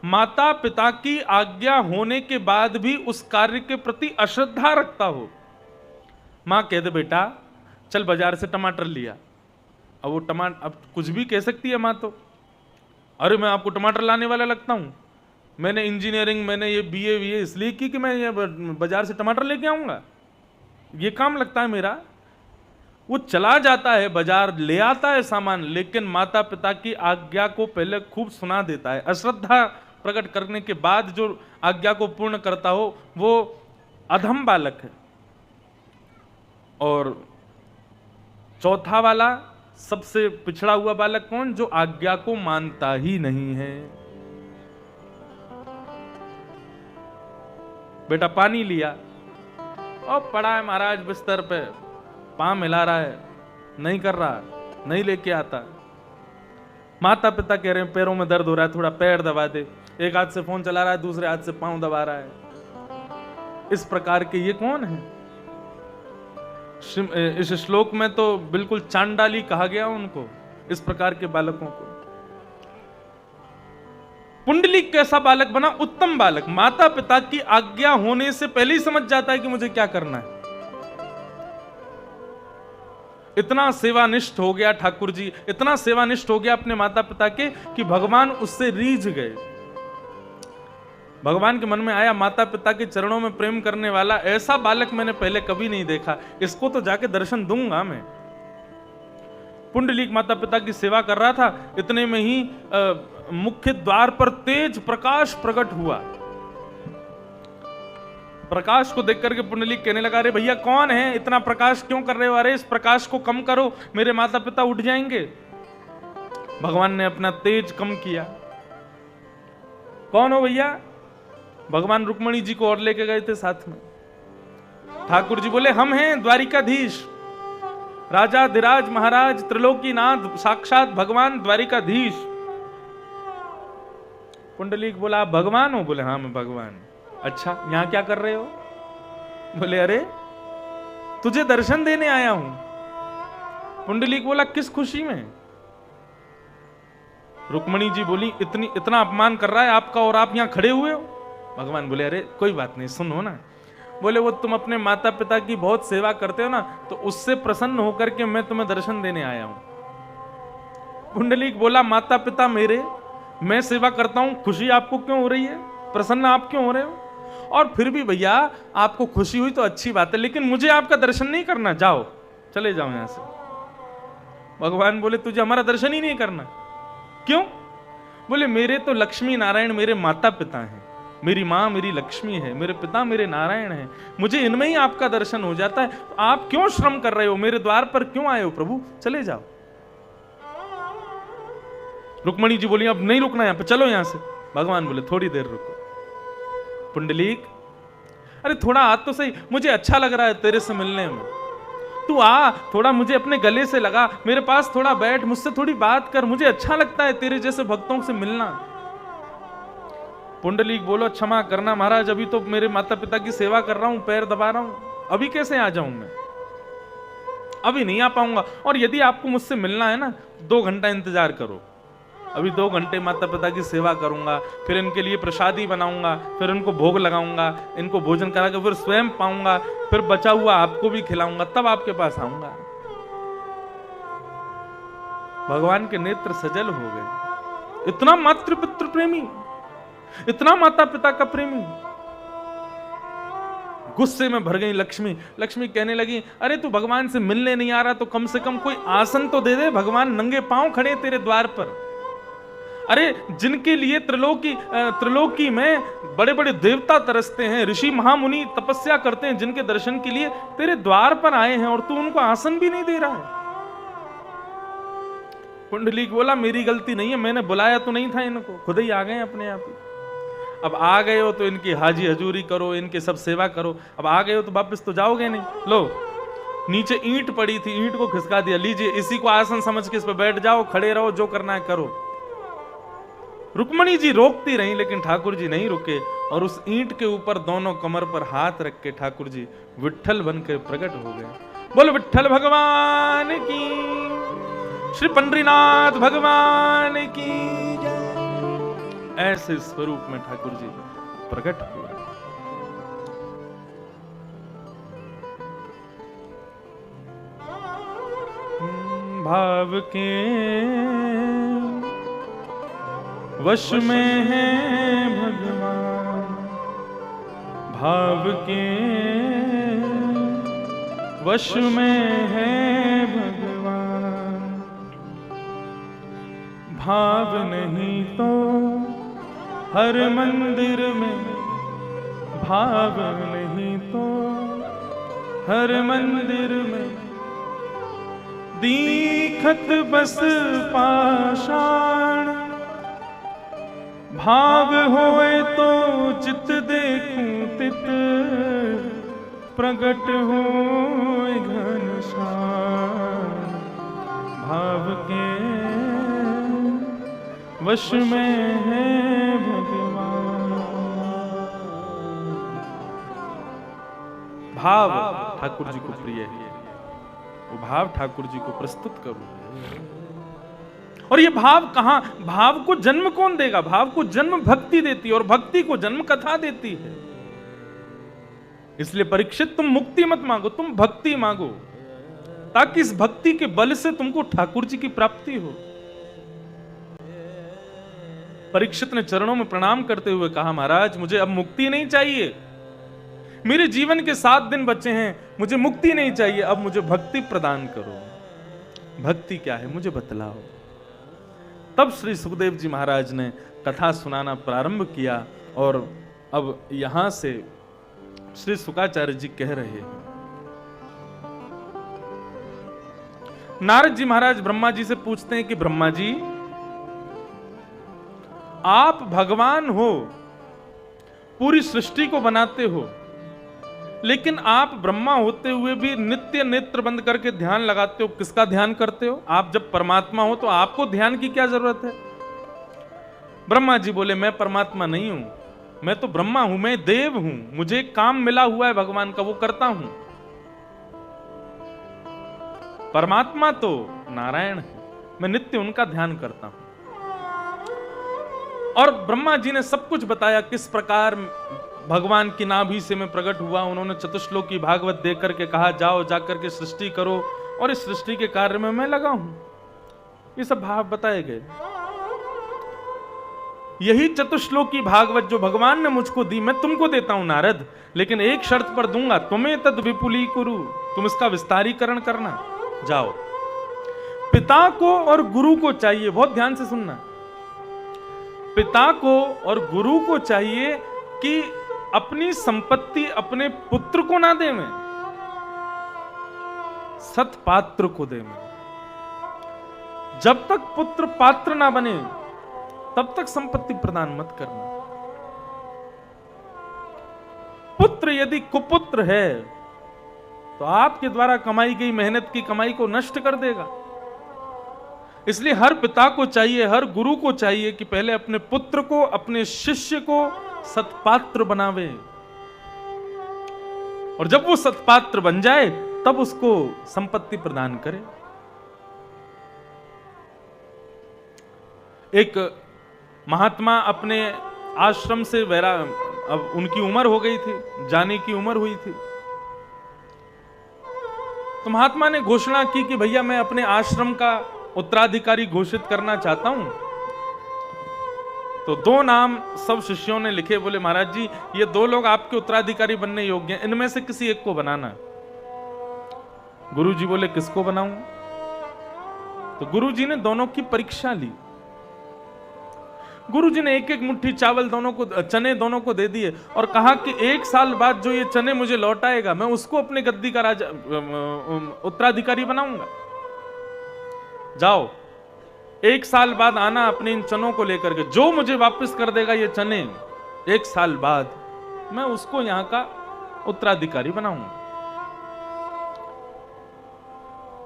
माता पिता की आज्ञा होने के बाद भी उस कार्य के प्रति अश्रद्धा रखता हो। मां कह दे बेटा चल बाजार से टमाटर लिया, अब वो टमाटर, अब कुछ भी कह सकती है मां तो, अरे मैं आपको टमाटर लाने वाला लगता हूं, मैंने इंजीनियरिंग, मैंने ये बीए इसलिए की कि मैं ये बाजार से टमाटर लेके आऊंगा, ये काम लगता है मेरा। वो चला जाता है बाजार, ले आता है सामान, लेकिन माता पिता की आज्ञा को पहले खूब सुना देता है। अश्रद्धा प्रकट करने के बाद जो आज्ञा को पूर्ण करता हो, वो अधम बालक है। और चौथा वाला सबसे पिछड़ा हुआ बालक कौन? जो आज्ञा को मानता ही नहीं है। बेटा पानी लिया और पड़ा है महाराज बिस्तर पे, पांव मिला रहा है, नहीं कर रहा, नहीं लेके आता। माता पिता कह रहे हैं पैरों में दर्द हो रहा है, थोड़ा पैर दबा दे। एक हाथ से फोन चला रहा है, दूसरे हाथ से पांव दबा रहा है। इस प्रकार के ये कौन है? इस श्लोक में तो बिल्कुल चांडाली कहा गया उनको, इस प्रकार के बालकों को। पुंडलीक कैसा बालक बना? उत्तम बालक। माता पिता की आज्ञा होने से पहले ही समझ जाता है कि मुझे क्या करना है। इतना सेवानिष्ठ हो गया ठाकुर जी, इतना सेवानिष्ठ हो गया अपने माता पिता के कि भगवान उससे रीझ गए। भगवान के मन में आया माता पिता के चरणों में प्रेम करने वाला ऐसा बालक मैंने पहले कभी नहीं देखा, इसको तो जाके दर्शन दूंगा मैं। पुंडलीक माता पिता की सेवा कर रहा था, इतने में ही मुख्य द्वार पर तेज प्रकाश प्रकट हुआ। प्रकाश को देख करके पुंडलीक कहने लगा, अरे भैया कौन है, इतना प्रकाश क्यों कर रहे हो? अरे इस प्रकाश को कम करो, मेरे माता पिता उठ जाएंगे। भगवान ने अपना तेज कम किया। कौन हो भैया? भगवान रुक्मणी जी को और लेके गए थे साथ में। ठाकुर जी बोले हम हैं द्वारिकाधीश, राजा धीराज महाराज त्रिलोकीनाथ, साक्षात भगवान द्वारिकाधीश। पुंडलीक बोला आप भगवान हो? बोले हाँ मैं भगवान। अच्छा यहां क्या कर रहे हो? बोले अरे तुझे दर्शन देने आया हूं। पुंडलीक बोला किस खुशी में? रुक्मणी जी बोली इतना अपमान कर रहा है आपका और आप यहां खड़े हुए हो। भगवान बोले अरे कोई बात नहीं, सुनो ना। बोले वो तुम अपने माता पिता की बहुत सेवा करते हो ना, तो उससे प्रसन्न होकर के मैं तुम्हें दर्शन देने आया हूं। पुंडलीक बोला माता पिता मेरे, मैं सेवा करता हूं, खुशी आपको क्यों हो रही है? प्रसन्न आप क्यों हो रहे हो? और फिर भी भैया आपको खुशी हुई तो अच्छी बात है, लेकिन मुझे आपका दर्शन नहीं करना, जाओ। चले जाओ यहां से। भगवान बोले तुझे हमारा दर्शन ही नहीं करना। क्यों? बोले मेरे तो लक्ष्मी नारायण मेरे माता पिता हैं, मेरी माँ मेरी लक्ष्मी है, मेरे पिता मेरे नारायण हैं, मुझे इनमें ही आपका दर्शन हो जाता है। आप क्यों श्रम कर रहे हो, मेरे द्वार पर क्यों आए हो प्रभु, चले जाओ। रुक्मणी जी बोली अब नहीं रुकना यहां पे, चलो यहां से। भगवान बोले थोड़ी देर रुको। पुंडलीक अरे थोड़ा आ तो सही, मुझे अच्छा लग रहा है तेरे से मिलने में, तू आ थोड़ा मुझे अपने गले से लगा, मेरे पास थोड़ा बैठ, मुझसे थोड़ी बात कर, मुझे अच्छा लगता है तेरे जैसे भक्तों से मिलना। पुंडलीक बोलो क्षमा करना महाराज, अभी तो मेरे माता पिता की सेवा कर रहा हूं, पैर दबा रहा हूं, अभी कैसे आ जाऊं मैं, अभी नहीं आ पाऊंगा। और यदि आपको मुझसे मिलना है ना 2 घंटा इंतजार करो, अभी 2 घंटे माता पिता की सेवा करूंगा, फिर इनके लिए प्रसादी बनाऊंगा, फिर इनको भोग लगाऊंगा, इनको भोजन करा के फिर स्वयं पाऊंगा, फिर बचा हुआ आपको भी खिलाऊंगा, तब आपके पास आऊंगा। भगवान के नेत्र सजल हो गए। इतना मातृ पितृ प्रेमी, इतना माता पिता का प्रेमी। गुस्से में भर गई लक्ष्मी। लक्ष्मी कहने लगी अरे तू भगवान से मिलने नहीं आ रहा तो कम से कम कोई आसन तो दे दे, भगवान नंगे पांव खड़े तेरे द्वार पर। अरे जिनके लिए त्रिलोकी में बड़े बड़े देवता तरसते हैं, ऋषि महामुनि तपस्या करते हैं, जिनके दर्शन के लिए तेरे द्वार पर आए हैं और तू उनको आसन भी नहीं दे रहा है। पुंडलीक बोला मेरी गलती नहीं है, मैंने बुलाया तो नहीं था इनको, खुद ही आ गए अपने आप ही। अब आ गए हो तो इनकी हाजी हजूरी करो, इनके सब सेवा करो, अब आ गए हो तो वापस तो जाओगे नहीं। लो नीचे ईंट पड़ी थी, ईंट को खिसका दिया, लीजिए इसी को आसन समझ के इस पर बैठ जाओ, खड़े रहो, जो करना है करो। रुक्मणी जी रोकती रही लेकिन ठाकुर जी नहीं रुके और उस ईंट के ऊपर दोनों कमर पर हाथ रख के ठाकुर जी विट्ठल बनकर प्रकट हो गए। बोलो विट्ठल भगवान की, श्री पंडरीनाथ भगवान की जय। ऐसे स्वरूप में ठाकुर जी प्रकट हुए। भाव के वश में है भगवान, भाव के वश में है भगवान, भाव नहीं तो हर मंदिर में, भाव नहीं तो हर मंदिर में, दीखत बस पाषाण, भाव होए तो चित देखूं तित, प्रगट होए घनश्याम, भाव के वश में है भगवान। भाव ठाकुर जी को प्रिय है, वो भाव ठाकुर जी को प्रस्तुत करो। और ये भाव कहां, भाव को जन्म कौन देगा? भाव को जन्म भक्ति देती है और भक्ति को जन्म कथा देती है। इसलिए परीक्षित तुम मुक्ति मत मांगो, तुम भक्ति मांगो, ताकि इस भक्ति के बल से तुमको ठाकुर जी की प्राप्ति हो। परीक्षित ने चरणों में प्रणाम करते हुए कहा महाराज मुझे अब मुक्ति नहीं चाहिए, मेरे जीवन के 7 दिन बचे हैं, मुझे मुक्ति नहीं चाहिए, अब मुझे भक्ति प्रदान करो। भक्ति क्या है मुझे बतलाओ। तब श्री सुखदेव जी महाराज ने कथा सुनाना प्रारंभ किया और अब यहां से श्री शुकाचार्य जी कह रहे हैं। नारद जी महाराज ब्रह्मा जी से पूछते हैं कि ब्रह्मा जी आप भगवान हो, पूरी सृष्टि को बनाते हो, लेकिन आप ब्रह्मा होते हुए भी नित्य नेत्र बंद करके ध्यान लगाते हो, किसका ध्यान करते हो? आप जब परमात्मा हो तो आपको ध्यान की क्या जरूरत है? ब्रह्मा जी बोले मैं परमात्मा नहीं हूं, मैं तो ब्रह्मा हूं, मैं देव हूं, मुझे काम मिला हुआ है भगवान का, वो करता हूं। परमात्मा तो नारायण है, मैं नित्य उनका ध्यान करता हूं। और ब्रह्मा जी ने सब कुछ बताया, किस प्रकार भगवान की नाभि से मैं प्रकट हुआ। उन्होंने चतुश्लोकी भागवत देख करके कहा जाओ जाकर के सृष्टि करो और इस सृष्टि के कार्य में मैं लगा हूं। ये सब भाव बताए गए। यही चतुश्लोकी भागवत जो भगवान ने मुझको दी मैं तुमको देता हूं नारद, लेकिन एक शर्त पर दूंगा, तुम्हें तद विपुली कुरु, तुम इसका विस्तारीकरण करना। जाओ। पिता को और गुरु को चाहिए, बहुत ध्यान से सुनना, पिता को और गुरु को चाहिए कि अपनी संपत्ति अपने पुत्र को ना दे, में सत्पात्र को दे। में जब तक पुत्र पात्र ना बने तब तक संपत्ति प्रदान मत करना। पुत्र यदि कुपुत्र है तो आपके द्वारा कमाई गई मेहनत की कमाई को नष्ट कर देगा। इसलिए हर पिता को चाहिए, हर गुरु को चाहिए कि पहले अपने पुत्र को, अपने शिष्य को सत्पात्र बनावे, और जब वो सत्पात्र बन जाए तब उसको संपत्ति प्रदान करे। एक महात्मा अपने आश्रम से अब उनकी उम्र हो गई थी, जाने की उम्र हुई थी, तो महात्मा ने घोषणा की कि भैया मैं अपने आश्रम का उत्तराधिकारी घोषित करना चाहता हूं। तो 2 नाम सब शिष्यों ने लिखे, बोले महाराज जी ये 2 लोग आपके उत्तराधिकारी बनने योग्य हैं, इनमें से किसी एक को बनाना। गुरुजी बोले किसको बनाऊं? तो गुरुजी ने दोनों की परीक्षा ली। गुरुजी ने एक एक मुट्ठी चावल चने दोनों को दे दिए और कहा कि 1 साल बाद जो ये चने मुझे लौटाएगा मैं उसको अपने गद्दी का राजा उत्तराधिकारी बनाऊंगा। जाओ 1 साल बाद आना अपने इन चनों को लेकर के, जो मुझे वापस कर देगा ये चने 1 साल बाद मैं उसको यहां का उत्तराधिकारी बनाऊंगा।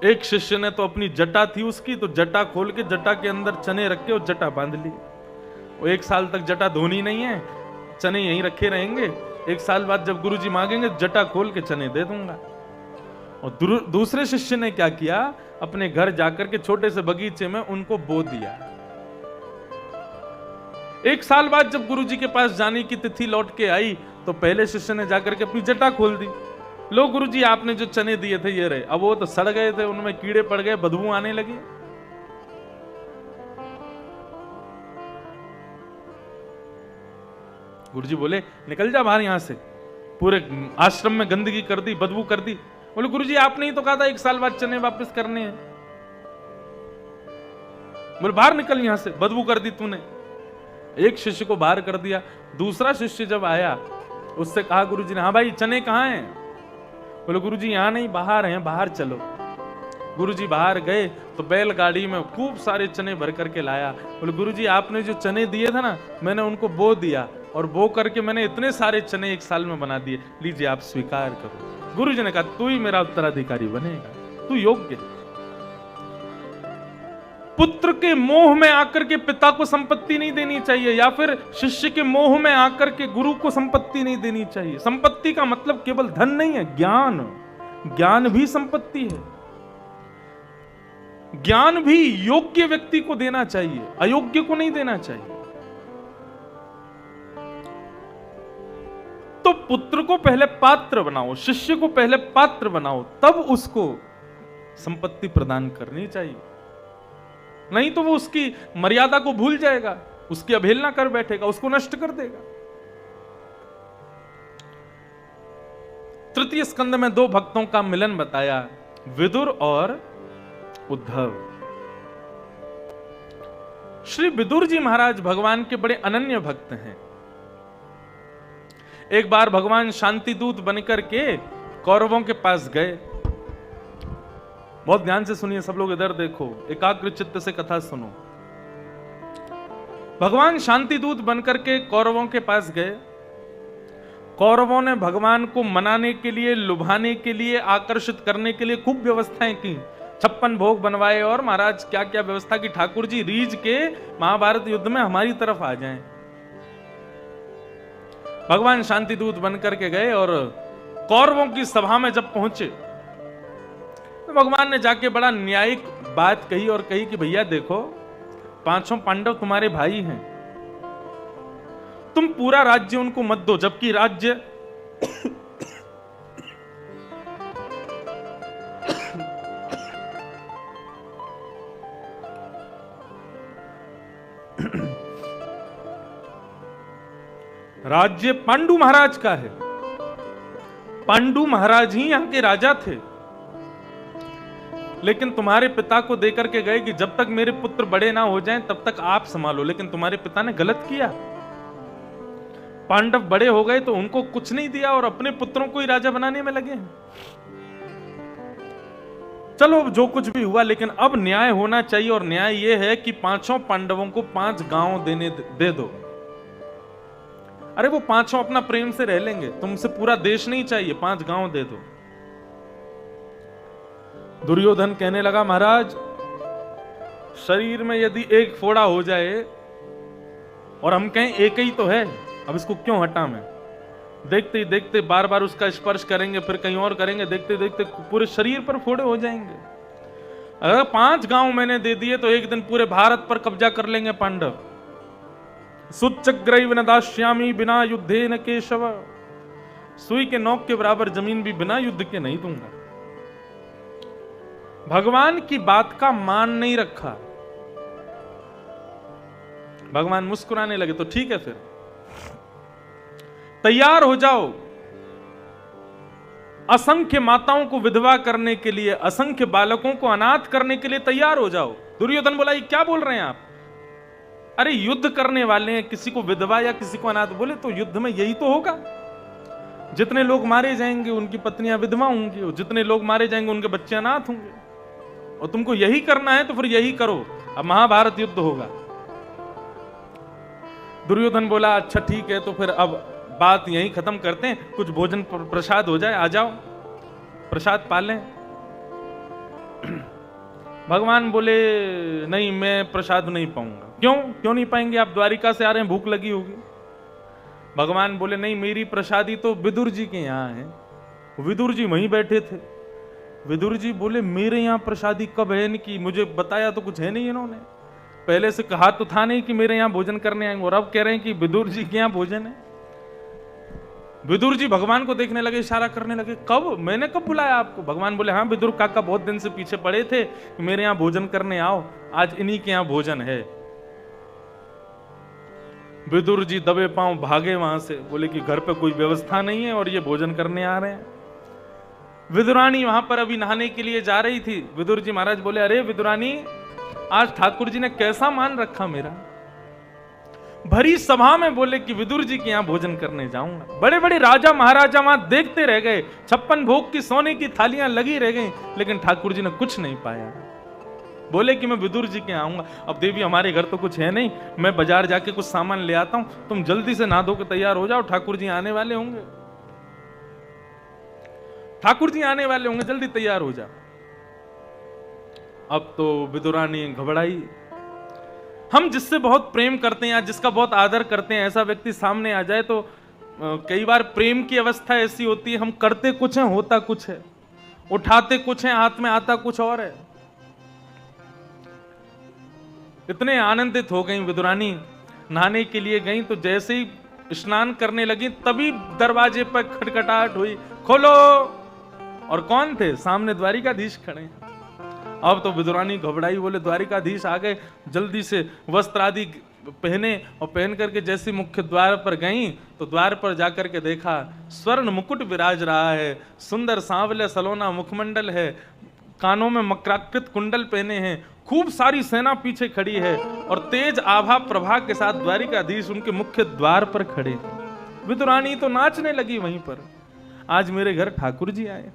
एक शिष्य ने तो अपनी जटा थी उसकी, तो जटा खोल के जटा के अंदर चने रख के और जटा बांध ली। वो 1 साल तक जटा धोनी नहीं है, चने यहीं रखे रहेंगे, 1 साल बाद जब गुरुजी मांगेंगे जटा खोल के चने दे दूंगा। और दूसरे शिष्य ने क्या किया, अपने घर जाकर के छोटे से बगीचे में उनको बो दिया। 1 साल बाद जब गुरुजी के पास जाने की तिथि लौट के आई तो पहले शिष्य ने जाकर के अपनी जटा खोल दी। लो गुरुजी आपने जो चने दिए थे ये रहे। अब वो तो सड़ गए थे, उनमें कीड़े पड़ गए, बदबू आने लगी। गुरुजी बोले निकल जा बाहर यहां से, पूरे आश्रम में गंदगी कर दी, बदबू कर दी। बोले गुरुजी आपने ही तो कहा था 1 साल बाद चने वापस करने हैं। बोले बाहर निकल यहां से, बदबू कर दी तूने। एक शिष्य को बाहर कर दिया। दूसरा शिष्य जब आया उससे कहा गुरुजी ने, हाँ भाई चने कहाँ हैं? बोले गुरुजी यहां नहीं, बाहर हैं, बाहर चलो। गुरुजी बाहर गए तो बैलगाड़ी में खूब सारे चने भर करके लाया। बोले गुरुजी आपने जो चने दिए थे ना, मैंने उनको बो दिया और बो करके मैंने इतने सारे चने 1 साल में बना दिए, लीजिए आप स्वीकार करो। गुरुजी ने कहा तू ही मेरा उत्तराधिकारी बनेगा, तू योग्य। पुत्र के मोह में आकर के पिता को संपत्ति नहीं देनी चाहिए, या फिर शिष्य के मोह में आकर के गुरु को संपत्ति नहीं देनी चाहिए। संपत्ति का मतलब केवल धन नहीं है, ज्ञान, ज्ञान भी संपत्ति है। ज्ञान भी योग्य व्यक्ति को देना चाहिए, अयोग्य को नहीं देना चाहिए। तो पुत्र को पहले पात्र बनाओ, शिष्य को पहले पात्र बनाओ, तब उसको संपत्ति प्रदान करनी चाहिए। नहीं तो वो उसकी मर्यादा को भूल जाएगा, उसकी अवहेलना कर बैठेगा, उसको नष्ट कर देगा। तृतीय स्कंद में 2 भक्तों का मिलन बताया, विदुर और उद्धव। श्री विदुर जी महाराज भगवान के बड़े अनन्य भक्त हैं। एक बार भगवान शांति दूत बनकर के कौरवों के पास गए। बहुत ध्यान से सुनिए सब लोग, इधर देखो, एकाग्र चित्त से कथा सुनो। भगवान शांति दूत बनकर के कौरवों के पास गए। कौरवों ने भगवान को मनाने के लिए, लुभाने के लिए, आकर्षित करने के लिए खूब व्यवस्थाएं की, 56 भोग बनवाए और महाराज क्या क्या व्यवस्था की, ठाकुर जी रीझ के महाभारत युद्ध में हमारी तरफ आ जाएं। भगवान शांति दूत बनकर के गए और कौरवों की सभा में जब पहुंचे तो भगवान ने जाके बड़ा न्यायिक बात कही और कही कि भैया देखो, 5 पांडव तुम्हारे भाई हैं, तुम पूरा राज्य उनको मत दो, जबकि राज्य राज्य पांडु महाराज का है। पांडु महाराज ही यहां के राजा थे, लेकिन तुम्हारे पिता को देकर के गए कि जब तक मेरे पुत्र बड़े ना हो जाएं तब तक आप संभालो। लेकिन तुम्हारे पिता ने गलत किया। पांडव बड़े हो गए तो उनको कुछ नहीं दिया और अपने पुत्रों को ही राजा बनाने में लगे। चलो जो कुछ भी हुआ, लेकिन अब न्याय होना चाहिए, और न्याय यह है कि पांचों पांडवों को 5 गांव दे दो। अरे वो पांचों अपना प्रेम से रह लेंगे, तुमसे पूरा देश नहीं चाहिए, 5 गांव दे दो। दुर्योधन कहने लगा, महाराज शरीर में यदि एक फोड़ा हो जाए और हम कहें एक ही तो है, अब इसको क्यों हटा मैं? देखते ही देखते बार बार उसका स्पर्श करेंगे, फिर कहीं और करेंगे, देखते देखते पूरे शरीर पर फोड़े हो जाएंगे। अगर 5 गांव मैंने दे दिए तो एक दिन पूरे भारत पर कब्जा कर लेंगे पांडव। सुच्चग्रैव न दास्यामि बिना युद्धे न केशव, सुई के नोक के बराबर जमीन भी बिना युद्ध के नहीं दूंगा। भगवान की बात का मान नहीं रखा। भगवान मुस्कुराने लगे, तो ठीक है फिर तैयार हो जाओ, असंख्य माताओं को विधवा करने के लिए, असंख्य बालकों को अनाथ करने के लिए तैयार हो जाओ। दुर्योधन बोला, ये क्या बोल रहे हैं आप? अरे युद्ध करने वाले हैं, किसी को विधवा या किसी को अनाथ बोले तो युद्ध में यही तो होगा। जितने लोग मारे जाएंगे उनकी पत्नियां विधवा होंगी, और जितने लोग मारे जाएंगे उनके बच्चे अनाथ होंगे, और तुमको यही करना है तो फिर यही करो। अब महाभारत युद्ध होगा। दुर्योधन बोला, अच्छा ठीक है, तो फिर अब बात यहीं खत्म करते हैं, कुछ भोजन प्रसाद हो जाए, आ जाओ प्रसाद पालें। भगवान बोले, नहीं मैं प्रसाद नहीं पाऊंगा। क्यों नहीं पाएंगे? आप द्वारिका से आ रहे हैं, भूख लगी होगी। भगवान बोले, नहीं मेरी प्रसादी तो विदुर जी के यहाँ है। विदुर जी वहीं बैठे थे। विदुर जी बोले, मेरे यहाँ प्रसादी कब है इनकी? मुझे बताया तो कुछ है नहीं इन्होंने। पहले से कहा तो था नहीं कि मेरे यहाँ भोजन करने आएंगे, और अब कह रहे हैं कि विदुर जी के यहाँ भोजन है। विदुर जी भगवान को देखने लगे, इशारा करने लगे, कब? मैंने कब बुलाया आपको? भगवान बोले, हाँ विदुर काका बहुत दिन से पीछे पड़े थे कि मेरे यहाँ भोजन करने आओ, आज इन्हीं के यहाँ भोजन है। विदुर जी दबे पांव भागे वहां से, बोले कि घर पे कोई व्यवस्था नहीं है और ये भोजन करने आ रहे हैं। विदुरानी वहां पर अभी नहाने के लिए जा रही थी। विदुर जी महाराज बोले, अरे विदुरानी, आज ठाकुर जी ने कैसा मान रखा मेरा। भरी सभा में बोले कि विदुर जी के यहां भोजन करने जाऊंगा। बड़े बड़े राजा महाराजा वहां देखते रह गए, 56 भोग की सोने की थालियां लगी रह गई, लेकिन ठाकुर जी ने कुछ नहीं पाया। बोले कि मैं विदुर जी के आऊंगा। अब देवी हमारे घर तो कुछ है नहीं, मैं बाजार जाके कुछ सामान ले आता हूं, तुम जल्दी से नहा धो के तैयार हो जाओ, ठाकुर जी आने वाले होंगे। ठाकुर जी आने वाले होंगे, जल्दी तैयार हो जाओ। अब तो विदुरानी घबराई। हम जिससे बहुत प्रेम करते हैं या जिसका बहुत आदर करते हैं, ऐसा व्यक्ति सामने आ जाए तो कई बार प्रेम की अवस्था ऐसी होती है, हम करते कुछ है, होता कुछ है, उठाते कुछ है, हाथ में आता कुछ और है। इतने आनंदित हो गई विदुरानी, नहाने के लिए गई तो जैसे ही स्नान करने लगी तभी दरवाजे पर खटखटाहट हुई, खोलो। और कौन थे? सामने द्वारिकाधीश खड़े। अब तो विदुरानी घबराई, बोले द्वारिकाधीश आ गए। जल्दी से वस्त्र आदि पहने और पहन करके जैसे मुख्य द्वार पर गई तो द्वार पर जाकर के देखा स्वर्ण मुकुट विराज रहा है, सुंदर सांवले सलोना मुखमंडल है, कानों में मकराकृत कुंडल पहने हैं, खूब सारी सेना पीछे खड़ी है और तेज आभा प्रभा के साथ द्वारिकाधीश उनके मुख्य द्वार पर खड़े। विदुरानी तो नाचने लगी वहीं पर, आज मेरे घर ठाकुर जी आए।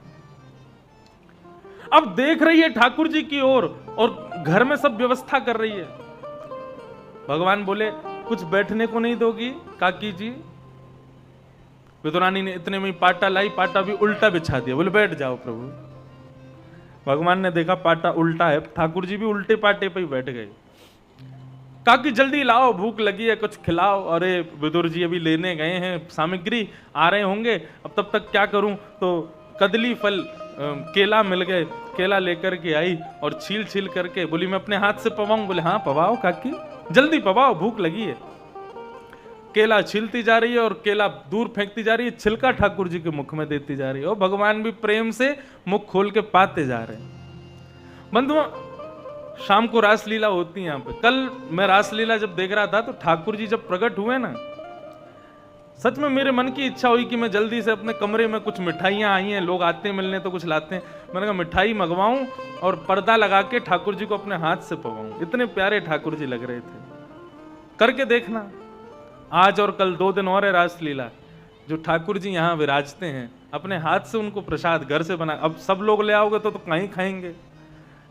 अब देख रही है ठाकुर जी की ओर और घर में सब व्यवस्था कर रही है। भगवान बोले, कुछ बैठने को नहीं दोगी काकी जी? विदुरानी ने इतने में पाटा लाई, पाटा भी उल्टा बिछा दिया, बोले बैठ जाओ प्रभु। भगवान ने देखा पाटा उल्टा है, ठाकुर जी भी उल्टे पाटे पे ही बैठ गए। काकी जल्दी लाओ, भूख लगी है, कुछ खिलाओ। अरे विदुर जी अभी लेने गए हैं सामग्री, आ रहे होंगे, अब तब तक क्या करूं? तो कदली फल केला मिल गए, केला लेकर के आई और छील छील करके बोली, मैं अपने हाथ से पवाऊं? बोले हाँ पवाओ काकी, जल्दी पवाओ, भूख लगी है। केला छीलती जा रही है और केला दूर फेंकती जा रही है, छिलका ठाकुर जी के मुख में देती जा रही है और भगवान भी प्रेम से मुख खोल के पाते जा रहे हैं। बंधुओं, शाम को रासलीला होती है यहाँ पे। कल मैं रासलीला जब देख रहा था तो ठाकुर जी जब प्रकट हुए ना, सच में मेरे मन की इच्छा हुई कि मैं जल्दी से अपने कमरे में, कुछ मिठाइयाँ आई हैं, लोग आते हैं मिलने तो कुछ लाते हैं, मैंने कहा मिठाई मंगवाऊं और पर्दा लगा के ठाकुर जी को अपने हाथ से पवाऊं। इतने प्यारे ठाकुर जी लग रहे थे। करके देखना, आज और कल 2 दिन और है रासलीला। जो ठाकुर जी यहाँ विराजते हैं, अपने हाथ से उनको प्रसाद घर से बना, अब सब लोग ले आओगे तो कहीं खाएंगे,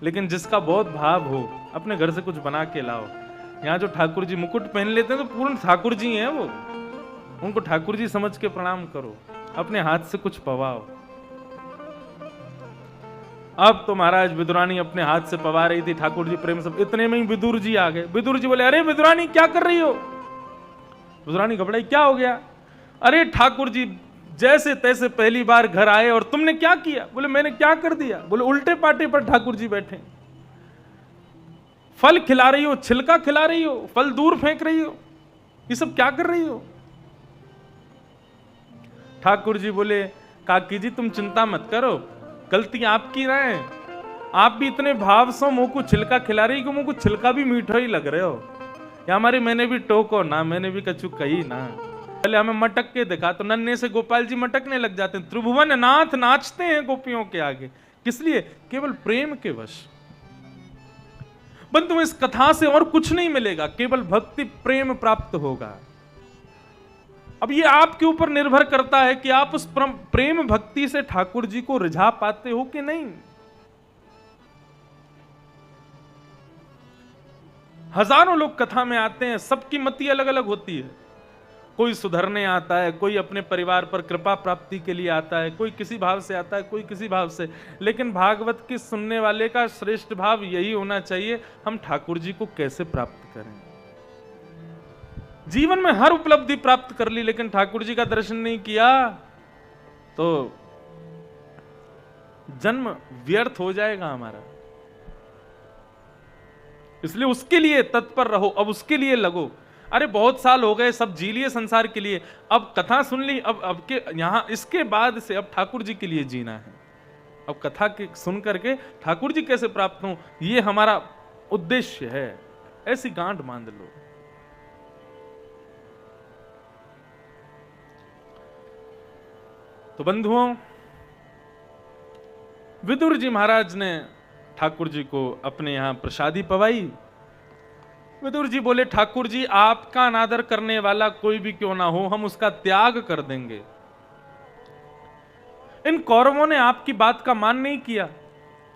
लेकिन जिसका बहुत भाव हो अपने घर से कुछ बना के लाओ। यहाँ जो ठाकुर जी मुकुट पहन लेते हैं तो पूर्ण ठाकुर जी हैं वो, उनको ठाकुर जी समझ के प्रणाम करो, अपने हाथ से कुछ पवाओ। अब तो महाराज विदुरानी अपने हाथ से पवा रही थी, ठाकुर जी प्रेम से, इतने में ही विदुर जी आ गए। विदुर जी बोले, अरे विदुरानी क्या कर रही हो? विदुरानी घबराई, क्या हो गया? अरे ठाकुर जी जैसे तैसे पहली बार घर आए और तुमने क्या किया? बोले मैंने क्या कर दिया? बोले उल्टे पाटे पर ठाकुर जी बैठे, फल खिला रही हो, छिलका खिला रही हो, फल दूर फेंक रही हो, ये सब क्या कर रही हो? ठाकुर जी बोले, काकी जी तुम चिंता मत करो, गलती आपकी ना है, आप भी इतने भाव से मुंह को छिलका खिला रही कि मुंह को छिलका भी मीठा ही लग रहे हो। या हमारे मैंने भी टोको ना, मैंने भी कछु कही ना, पहले हमें मटक के दिखा। तो नन्हे से गोपाल जी मटकने लग जाते हैं। त्रिभुवन नाथ नाचते हैं गोपियों के आगे, किस लिए? केवल प्रेम के वश। बंधु इस कथा से और कुछ नहीं मिलेगा, केवल भक्ति प्रेम प्राप्त होगा। अब ये आपके ऊपर निर्भर करता है कि आप उस प्रेम भक्ति से ठाकुर जी को रिझा पाते हो कि नहीं। हजारों लोग कथा में आते हैं, सबकी मति अलग अलग होती है। कोई सुधरने आता है, कोई अपने परिवार पर कृपा प्राप्ति के लिए आता है, कोई किसी भाव से आता है, कोई किसी भाव से। लेकिन भागवत की सुनने वाले का श्रेष्ठ भाव यही होना चाहिए, हम ठाकुर जी को कैसे प्राप्त करें। जीवन में हर उपलब्धि प्राप्त कर ली, लेकिन ठाकुर जी का दर्शन नहीं किया तो जन्म व्यर्थ हो जाएगा हमारा। इसलिए उसके लिए तत्पर रहो, अब उसके लिए लगो। अरे बहुत साल हो गए, सब जी लिए संसार के लिए, अब कथा सुन ली, अब के यहां इसके बाद से अब ठाकुर जी के लिए जीना है। अब कथा के सुन करके ठाकुर जी कैसे प्राप्त हो, ये हमारा उद्देश्य है। ऐसी गांठ बांध लो। तो बंधुओं, विदुर जी महाराज ने ठाकुर जी को अपने यहां प्रसादी पवाई। विदुर जी बोले, ठाकुर जी आपका अनादर करने वाला कोई भी क्यों ना हो, हम उसका त्याग कर देंगे। इन कौरवों ने आपकी बात का मान नहीं किया,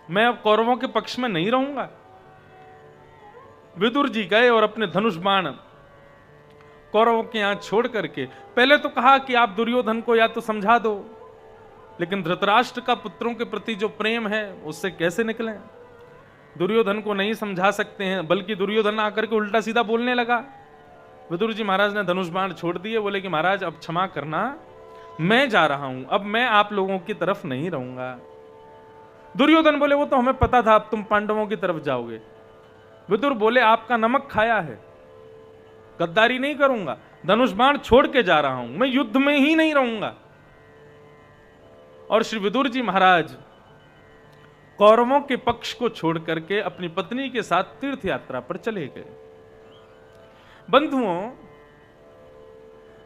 मैं अब कौरवों के पक्ष में नहीं रहूंगा। विदुर जी गए और अपने धनुष बाण कौरवों के यहां छोड़ करके, पहले तो कहा कि आप दुर्योधन को या तो समझा दो, लेकिन धृतराष्ट्र का पुत्रों के प्रति जो प्रेम है उससे कैसे निकलें। दुर्योधन को नहीं समझा सकते हैं, बल्कि दुर्योधन आकर के उल्टा सीधा बोलने लगा। विदुर जी महाराज ने धनुष बाण छोड़ दिए, बोले कि महाराज अब क्षमा करना, मैं जा रहा हूं, अब मैं आप लोगों की तरफ नहीं रहूंगा। दुर्योधन बोले, वो तो हमें पता था अब तुम पांडवों की तरफ जाओगे। विदुर बोले, आपका नमक खाया है, गद्दारी नहीं करूंगा, धनुष बाण छोड़ के जा रहा हूं, मैं युद्ध में ही नहीं रहूंगा। और श्री विदुर जी महाराज कौरवों के पक्ष को छोड़ करके अपनी पत्नी के साथ तीर्थ यात्रा पर चले गए। बंधुओं,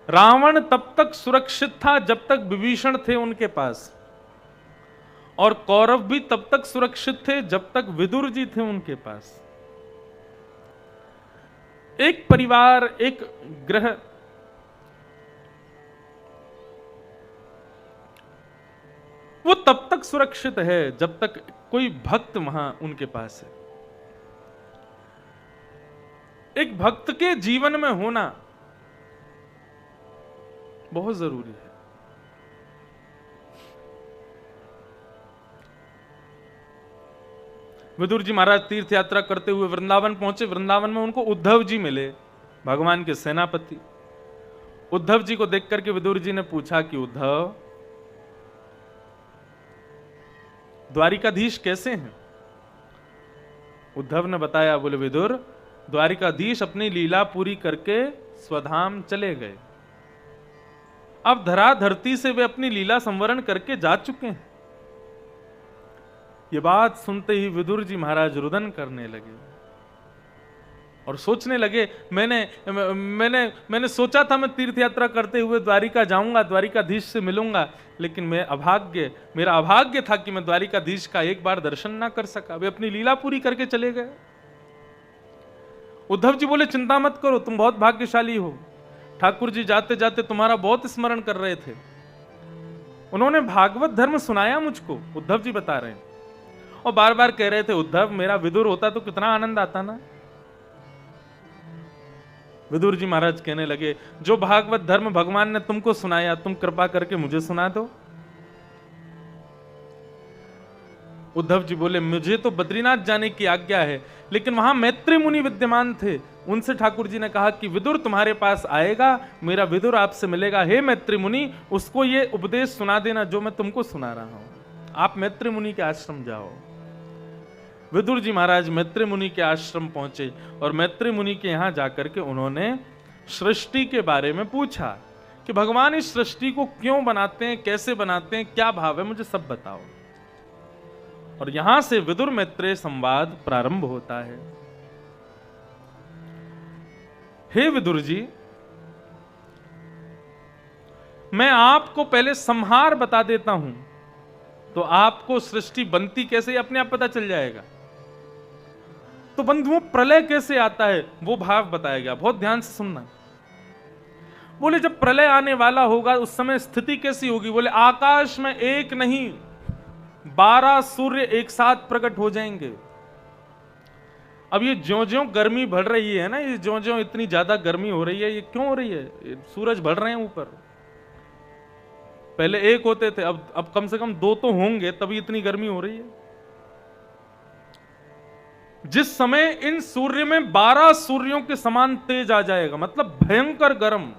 रावण तब तक सुरक्षित था जब तक विभीषण थे उनके पास, और कौरव भी तब तक सुरक्षित थे जब तक विदुर जी थे उनके पास। एक परिवार, एक ग्रह वो तब तक सुरक्षित है जब तक कोई भक्त वहां उनके पास है। एक भक्त के जीवन में होना बहुत जरूरी है। विदुर जी महाराज तीर्थ यात्रा करते हुए वृंदावन पहुंचे। वृंदावन में उनको उद्धव जी मिले, भगवान के सेनापति। उद्धव जी को देख करके विदुर जी ने पूछा कि उद्धव, द्वारिकाधीश कैसे हैं? उद्धव ने बताया, बोले विदुर, द्वारिकाधीश अपनी लीला पूरी करके स्वधाम चले गए, अब धरा धरती से वे अपनी लीला संवरण करके जा चुके हैं। ये बात सुनते ही विदुर जी महाराज रुदन करने लगे। और सोचने लगे, मैंने सोचा था मैं तीर्थ यात्रा करते हुए द्वारिका जाऊंगा, द्वारिकाधीश से मिलूंगा, लेकिन मेरा अभाग्य था कि मैं द्वारिकाधीश का एक बार दर्शन ना कर सका। वे अपनी लीला पूरी करके चले गए। उद्धव जी बोले, चिंता मत करो, तुम बहुत भाग्यशाली हो। ठाकुर जी जाते जाते तुम्हारा बहुत स्मरण कर रहे थे। उन्होंने भागवत धर्म सुनाया मुझको, उद्धव जी बता रहे हैं, और बार बार कह रहे थे, उद्धव मेरा विदुर होता तो कितना आनंद आता ना। विदुर जी महाराज कहने लगे, जो भागवत धर्म भगवान ने तुमको सुनाया, तुम कृपा करके मुझे सुना दो। उद्धव जी बोले, मुझे तो बद्रीनाथ जाने की आज्ञा है, लेकिन वहां मैत्री मुनि विद्यमान थे। उनसे ठाकुर जी ने कहा कि विदुर तुम्हारे पास आएगा, मेरा विदुर आपसे मिलेगा। हे मैत्री मुनि, उसको ये उपदेश सुना देना जो मैं तुमको सुना रहा हूं। आप मैत्री मुनि के आश्रम जाओ। विदुर जी महाराज मैत्री मुनि के आश्रम पहुंचे और मैत्री मुनि के यहां जाकर के उन्होंने सृष्टि के बारे में पूछा कि भगवान इस सृष्टि को क्यों बनाते हैं, कैसे बनाते हैं, क्या भाव है, मुझे सब बताओ। और यहां से विदुर मैत्रेय संवाद प्रारंभ होता है। हे विदुर जी, मैं आपको पहले संहार बता देता हूं, तो आपको सृष्टि बनती कैसे अपने आप पता चल जाएगा। तो बंधुओं, प्रलय कैसे आता है वो भाव बताया गया, बहुत ध्यान से सुनना। बोले, जब प्रलय आने वाला होगा उस समय स्थिति कैसी होगी। बोले, आकाश में एक नहीं 12 सूर्य एक साथ प्रकट हो जाएंगे। अब ये ज्यों-ज्यों गर्मी बढ़ रही है ना, ये ज्यों-ज्यों इतनी ज्यादा गर्मी हो रही है, ये क्यों हो रही है? सूरज बढ़ रहे हैं ऊपर। पहले एक होते थे, अब कम से कम 2 तो होंगे, तभी इतनी गर्मी हो रही है। जिस समय इन सूर्य में 12 सूर्यों के समान तेज आ जाएगा, मतलब भयंकर गर्म,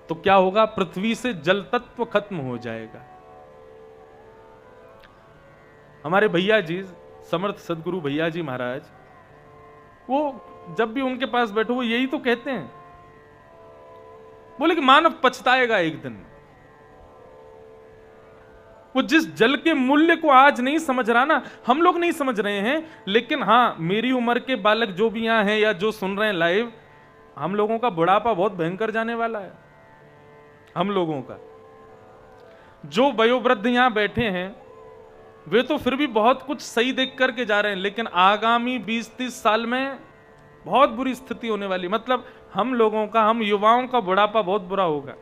तो क्या होगा? पृथ्वी से जल तत्व खत्म हो जाएगा। हमारे भैया जी, समर्थ सदगुरु भैया जी महाराज, वो जब भी उनके पास बैठो वो यही तो कहते हैं। बोले कि मानव पछताएगा एक दिन। वो जिस जल के मूल्य को आज नहीं समझ रहा ना, हम लोग नहीं समझ रहे हैं, लेकिन हां, मेरी उम्र के बालक जो भी यहां हैं या जो सुन रहे हैं लाइव, हम लोगों का बुढ़ापा बहुत भयंकर जाने वाला है। हम लोगों का जो वयोवृद्ध यहां बैठे हैं वे तो फिर भी बहुत कुछ सही देख करके जा रहे हैं, लेकिन आगामी 20-30 साल में बहुत बुरी स्थिति होने वाली। मतलब हम लोगों का, हम युवाओं का बुढ़ापा बहुत बुरा होगा।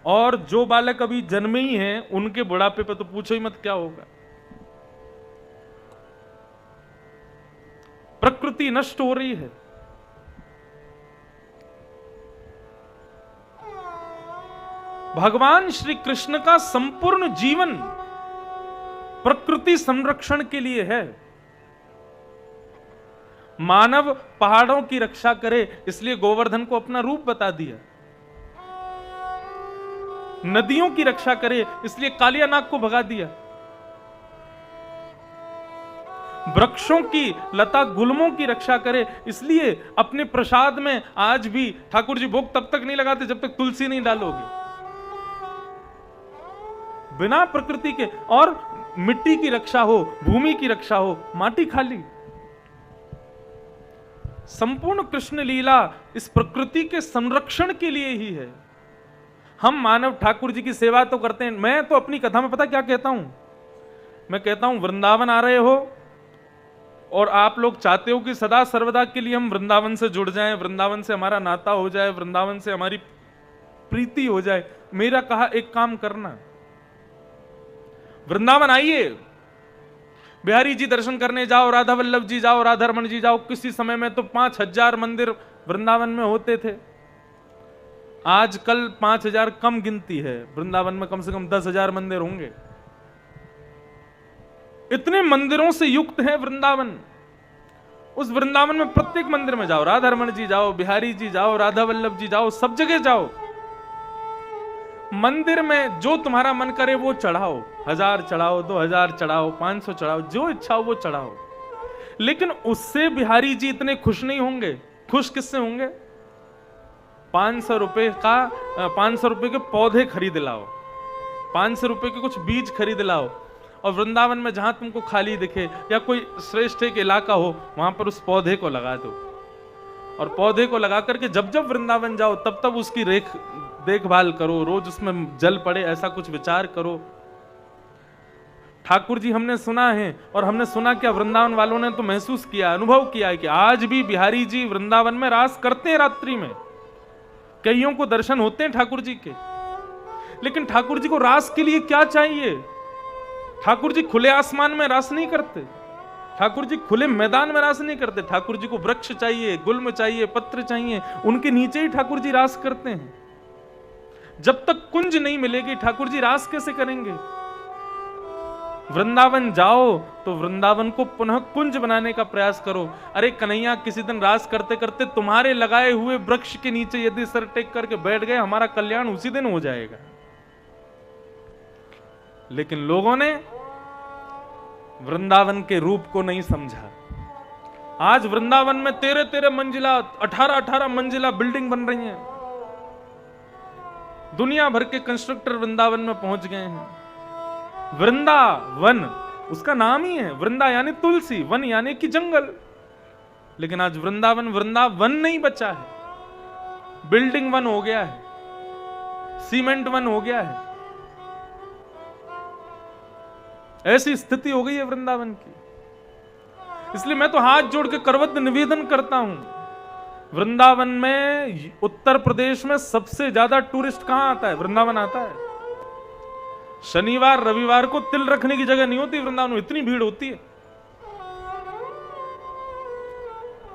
और जो बालक अभी जन्मे ही हैं उनके बुढ़ापे पे तो पूछो ही मत क्या होगा। प्रकृति नष्ट हो रही है। भगवान श्री कृष्ण का संपूर्ण जीवन प्रकृति संरक्षण के लिए है। मानव पहाड़ों की रक्षा करे, इसलिए गोवर्धन को अपना रूप बता दिया। नदियों की रक्षा करे, इसलिए कालिया नाग को भगा दिया। वृक्षों की, लता गुल्मों की रक्षा करे, इसलिए अपने प्रसाद में आज भी ठाकुर जी भोग तब तक नहीं लगाते जब तक तुलसी नहीं डालोगे। बिना प्रकृति के, और मिट्टी की रक्षा हो, भूमि की रक्षा हो, माटी खाली। संपूर्ण कृष्ण लीला इस प्रकृति के संरक्षण के लिए ही है। हम मानव ठाकुर जी की सेवा तो करते हैं। मैं तो अपनी कथा में पता क्या कहता हूं? मैं कहता हूं, वृंदावन आ रहे हो और आप लोग चाहते हो कि सदा सर्वदा के लिए हम वृंदावन से जुड़ जाएं, वृंदावन से हमारा नाता हो जाए, वृंदावन से हमारी प्रीति हो जाए। मेरा कहा एक काम करना, वृंदावन आइए, बिहारी जी दर्शन करने जाओ, राधा वल्लभ जी जाओ, राधा रमन जी जाओ। किसी समय में तो 5000 मंदिर वृंदावन में होते थे। आजकल 5000 कम गिनती है, वृंदावन में कम से कम 10,000 मंदिर होंगे। इतने मंदिरों से युक्त है वृंदावन। उस वृंदावन में प्रत्येक मंदिर में जाओ, राधा रमन जी जाओ, बिहारी जी जाओ, राधा वल्लभ जी जाओ, सब जगह जाओ। मंदिर में जो तुम्हारा मन करे वो चढ़ाओ, 1000 चढ़ाओ, 2000 चढ़ाओ, 500 चढ़ाओ, जो इच्छा हो वो चढ़ाओ। लेकिन उससे बिहारी जी इतने खुश नहीं होंगे। खुश किससे होंगे? 500 रुपए के पौधे खरीद लाओ, 500 रुपए के कुछ बीज खरीद लाओ, और वृंदावन में जहां तुमको खाली दिखे या कोई श्रेष्ठ एक इलाका हो, वहां पर उस पौधे को लगा दो, और पौधे को लगा करके जब जब वृंदावन जाओ तब तब उसकी देखभाल करो, रोज उसमें जल पड़े, ऐसा कुछ विचार करो। ठाकुर जी हमने सुना है, और हमने सुना क्या, वृंदावन वालों ने तो महसूस किया, अनुभव किया है कि आज भी बिहारी जी वृंदावन में रास करते हैं रात्रि में। कईयों को दर्शन होते हैं ठाकुर जी के, लेकिन ठाकुर जी को रास के लिए क्या चाहिए? ठाकुर जी खुले आसमान में रास नहीं करते, ठाकुर जी खुले मैदान में रास नहीं करते। ठाकुर जी को वृक्ष चाहिए, गुल्म चाहिए, पत्र चाहिए, उनके नीचे ही ठाकुर जी रास करते हैं। जब तक कुंज नहीं मिलेगी ठाकुर जी रास कैसे करेंगे? वृंदावन जाओ तो वृंदावन को पुनः कुंज बनाने का प्रयास करो। अरे कन्हैया, किसी दिन रास करते करते तुम्हारे लगाए हुए वृक्ष के नीचे यदि सर टेक करके बैठ गए, हमारा कल्याण उसी दिन हो जाएगा। लेकिन लोगों ने वृंदावन के रूप को नहीं समझा। आज वृंदावन में 13-13 मंजिला, 18-18 मंजिला बिल्डिंग बन रही हैं। दुनिया भर के कंस्ट्रक्टर वृंदावन में पहुंच गए हैं। वृंदावन उसका नाम ही है, वृंदा यानी तुलसी, वन यानी कि जंगल। लेकिन आज वृंदावन नहीं बचा है, बिल्डिंग वन हो गया है, सीमेंट वन हो गया है। ऐसी स्थिति हो गई है वृंदावन की। इसलिए मैं तो हाथ जोड़ के करवत निवेदन करता हूं, वृंदावन में, उत्तर प्रदेश में सबसे ज्यादा टूरिस्ट कहां आता है? वृंदावन आता है। शनिवार रविवार को तिल रखने की जगह नहीं होती वृंदावन में, इतनी भीड़ होती है,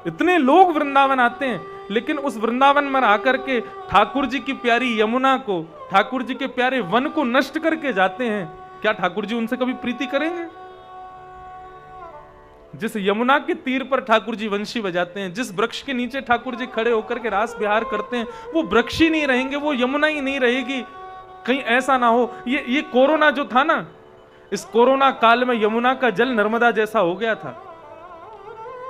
इतने लोग वृंदावन आते हैं। लेकिन उस वृंदावन में आकर के ठाकुर जी की प्यारी यमुना को, ठाकुर जी के प्यारे वन को नष्ट करके जाते हैं। क्या ठाकुर जी उनसे कभी प्रीति करेंगे? जिस यमुना के तीर पर ठाकुर जी वंशी बजाते हैं, जिस वृक्ष के नीचे ठाकुर जी खड़े होकर के रास विहार करते हैं, वो वृक्ष ही नहीं रहेंगे, वो यमुना ही नहीं रहेगी। कहीं ऐसा ना हो, ये कोरोना जो था ना, इस कोरोना काल में यमुना का जल नर्मदा जैसा हो गया था।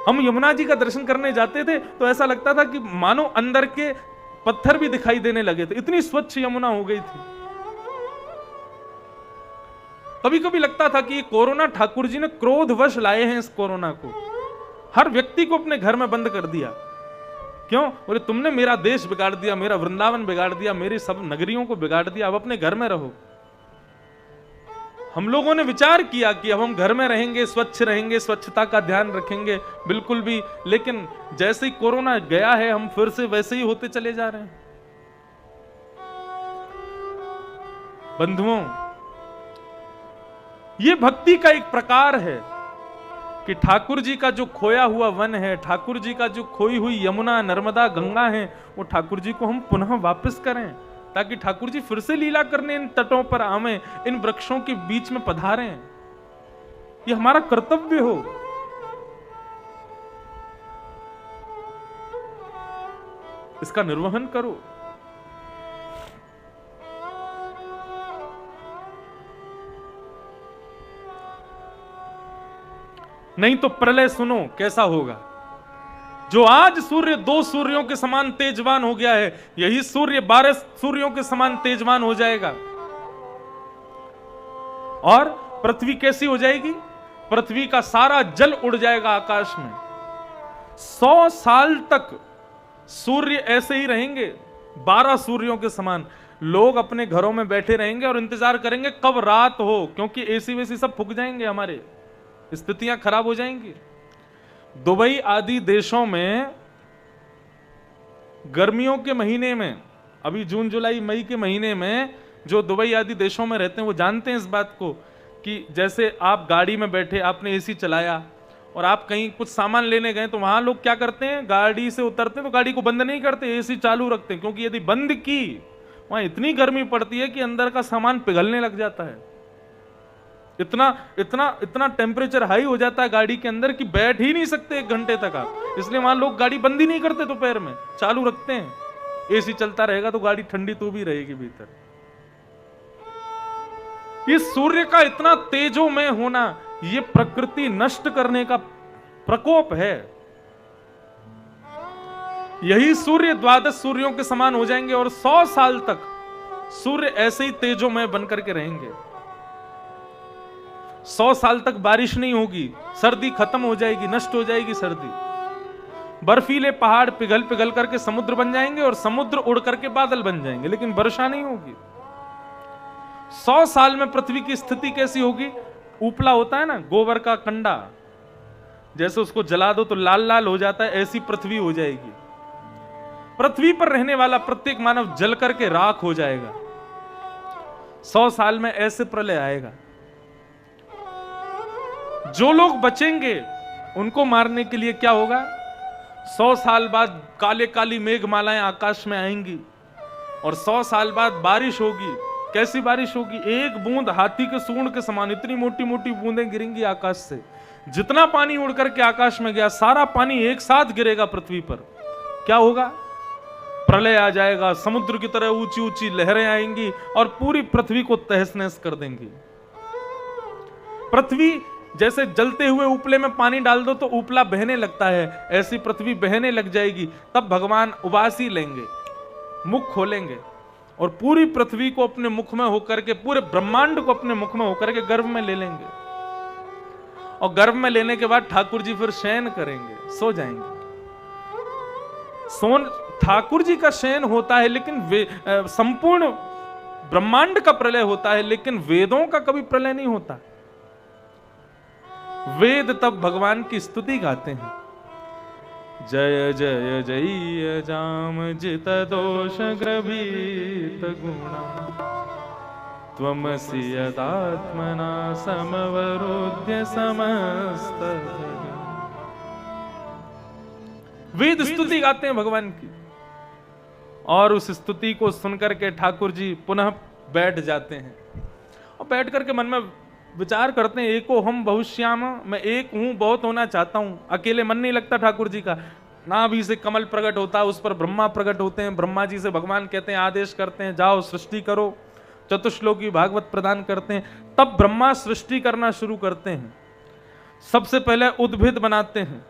हम यमुना जी का दर्शन करने जाते थे तो ऐसा लगता था कि मानो अंदर के पत्थर भी दिखाई देने लगे थे, इतनी स्वच्छ यमुना हो गई थी। कभी कभी लगता था कि ये कोरोना ठाकुर जी ने क्रोधवश लाए हैं। इस कोरोना को हर व्यक्ति को अपने घर में बंद कर दिया। क्यों? बोले तुमने मेरा देश बिगाड़ दिया, मेरा वृंदावन बिगाड़ दिया, मेरी सब नगरियों को बिगाड़ दिया, अब अपने घर में रहो। हम लोगों ने विचार किया कि अब हम घर में रहेंगे, स्वच्छ रहेंगे, स्वच्छता का ध्यान रखेंगे, बिल्कुल भी। लेकिन जैसे ही कोरोना गया है, हम फिर से वैसे ही होते चले जा रहे हैं। बंधुओं, ये भक्ति का एक प्रकार है कि ठाकुर जी का जो खोया हुआ वन है, ठाकुर जी का जो खोई हुई यमुना, नर्मदा, गंगा है, वो ठाकुर जी को हम पुनः वापस करें, ताकि ठाकुर जी फिर से लीला करने इन तटों पर आवें, इन वृक्षों के बीच में पधारें। ये हमारा कर्तव्य हो। इसका निर्वहन करो। नहीं तो प्रलय सुनो कैसा होगा। जो आज सूर्य 2 सूर्यों के समान तेजवान हो गया है, यही सूर्य 12 सूर्यों के समान तेजवान हो जाएगा। और पृथ्वी कैसी हो जाएगी? पृथ्वी का सारा जल उड़ जाएगा आकाश में। 100 साल तक सूर्य ऐसे ही रहेंगे, 12 सूर्यों के समान। लोग अपने घरों में बैठे रहेंगे और इंतजार करेंगे कब रात हो, क्योंकि एसी वेसी सब फूक जाएंगे, हमारे स्थितियां खराब हो जाएंगी। दुबई आदि देशों में गर्मियों के महीने में, अभी जून जुलाई मई के महीने में, जो दुबई आदि देशों में रहते हैं वो जानते हैं इस बात को कि जैसे आप गाड़ी में बैठे, आपने एसी चलाया और आप कहीं कुछ सामान लेने गए, तो वहां लोग क्या करते हैं, गाड़ी से उतरते हैं तो गाड़ी को बंद नहीं करते, एसी चालू रखते हैं। क्योंकि यदि बंद की, वहां इतनी गर्मी पड़ती है कि अंदर का सामान पिघलने लग जाता है। इतना इतना इतना टेम्परेचर हाई हो जाता है गाड़ी के अंदर कि बैठ ही नहीं सकते 1 घंटे तक आप। इसलिए वहां लोग गाड़ी बंद ही नहीं करते, दोपहर में चालू रखते हैं। एसी चलता रहेगा तो गाड़ी ठंडी तो भी रहेगी भीतर। ये सूर्य का इतना तेजोमय होना, ये प्रकृति नष्ट करने का प्रकोप है। यही सूर्य 12 सूर्यों के समान हो जाएंगे और 100 साल तक सूर्य ऐसे ही तेजोमय बनकर के रहेंगे। 100 साल तक बारिश नहीं होगी, सर्दी खत्म हो जाएगी, नष्ट हो जाएगी सर्दी। बर्फीले पहाड़ पिघल पिघल करके समुद्र बन जाएंगे और समुद्र उड़ करके बादल बन जाएंगे, लेकिन वर्षा नहीं होगी। 100 साल में पृथ्वी की स्थिति कैसी होगी? उपला होता है ना गोबर का कंडा, जैसे उसको जला दो तो लाल लाल हो जाता है, ऐसी पृथ्वी हो जाएगी। पृथ्वी पर रहने वाला प्रत्येक मानव जल करके राख हो जाएगा। 100 साल में ऐसे प्रलय आएगा। जो लोग बचेंगे उनको मारने के लिए क्या होगा? 100 साल बाद काले काली मेघमालाएं आकाश में आएंगी और 100 साल बाद बारिश होगी। कैसी बारिश होगी? एक बूंद हाथी के सूंड के समान इतनी मोटी मोटी बूंदें गिरेंगी आकाश से। जितना पानी उड़ करके आकाश में गया सारा पानी एक साथ गिरेगा पृथ्वी पर। क्या होगा? प्रलय आ जाएगा, समुद्र की तरह ऊंची ऊंची लहरें आएंगी और पूरी पृथ्वी को तहस नहस कर देंगी। पृथ्वी जैसे जलते हुए उपले में पानी डाल दो तो उपला बहने लगता है, ऐसी पृथ्वी बहने लग जाएगी। तब भगवान उबासी लेंगे, मुख खोलेंगे और पूरी पृथ्वी को अपने मुख में होकर के, पूरे ब्रह्मांड को अपने मुख में होकर के गर्भ में ले लेंगे। और गर्भ में लेने के बाद ठाकुर जी फिर शयन करेंगे, सो जाएंगे। ठाकुर जी का शयन होता है, लेकिन संपूर्ण ब्रह्मांड का प्रलय होता है, लेकिन वेदों का कभी प्रलय नहीं होता। वेद तब भगवान की स्तुति गाते हैं। जय जय जय जाम जित दोष ग्रभीत गुणा त्वमसि यदात्मना समवरुध्य समस्त। वेद स्तुति गाते हैं भगवान की, और उस स्तुति को सुनकर के ठाकुर जी पुनः बैठ जाते हैं और बैठ करके मन में विचार करते हैं, एको हम बहुश्याम, मैं एक हूं, बहुत होना चाहता हूं। अकेले मन नहीं लगता ठाकुर जी का। नाभि से कमल प्रकट होता है, उस पर ब्रह्मा प्रकट होते हैं। ब्रह्मा जी से भगवान कहते हैं, आदेश करते हैं, जाओ सृष्टि करो। चतुश्लोकी भागवत प्रदान करते हैं। तब ब्रह्मा सृष्टि करना शुरू करते हैं। सबसे पहले उद्भिद बनाते हैं,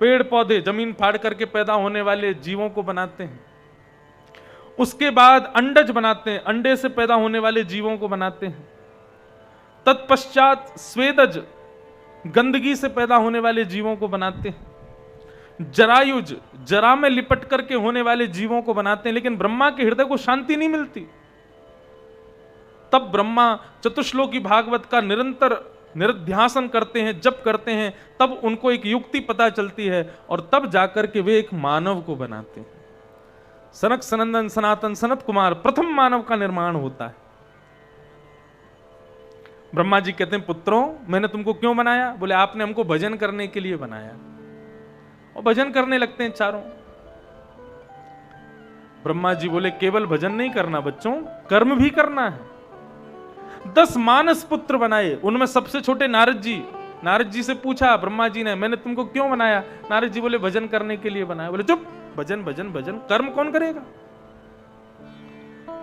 पेड़ पौधे जमीन फाड़ करके पैदा होने वाले जीवों को बनाते हैं। उसके बाद अंडज बनाते हैं, अंडे से पैदा होने वाले जीवों को बनाते हैं। तत्पश्चात स्वेदज, गंदगी से पैदा होने वाले जीवों को बनाते हैं। जरायुज, जरा में लिपट करके होने वाले जीवों को बनाते हैं। लेकिन ब्रह्मा के हृदय को शांति नहीं मिलती। तब ब्रह्मा चतुश्लोकी भागवत का निरंतर निरध्यासन करते हैं, जप करते हैं। तब उनको एक युक्ति पता चलती है और तब जाकर के वे एक मानव को बनाते हैं। सनक सनंदन सनातन सनत कुमार, प्रथम मानव का निर्माण होता है। ब्रह्मा जी कहते हैं, पुत्रों मैंने तुमको क्यों बनाया? बोले आपने हमको भजन करने के लिए बनाया। और भजन करने लगते हैं चारों। ब्रह्मा जी बोले केवल भजन नहीं करना बच्चों, कर्म भी करना है। 10 मानस पुत्र बनाए, उनमें सबसे छोटे नारद जी। नारद जी से पूछा ब्रह्मा जी ने, मैंने तुमको क्यों बनाया? नारद जी बोले भजन करने के लिए बनाया। बोले चुप, भजन भजन भजन, कर्म कौन करेगा?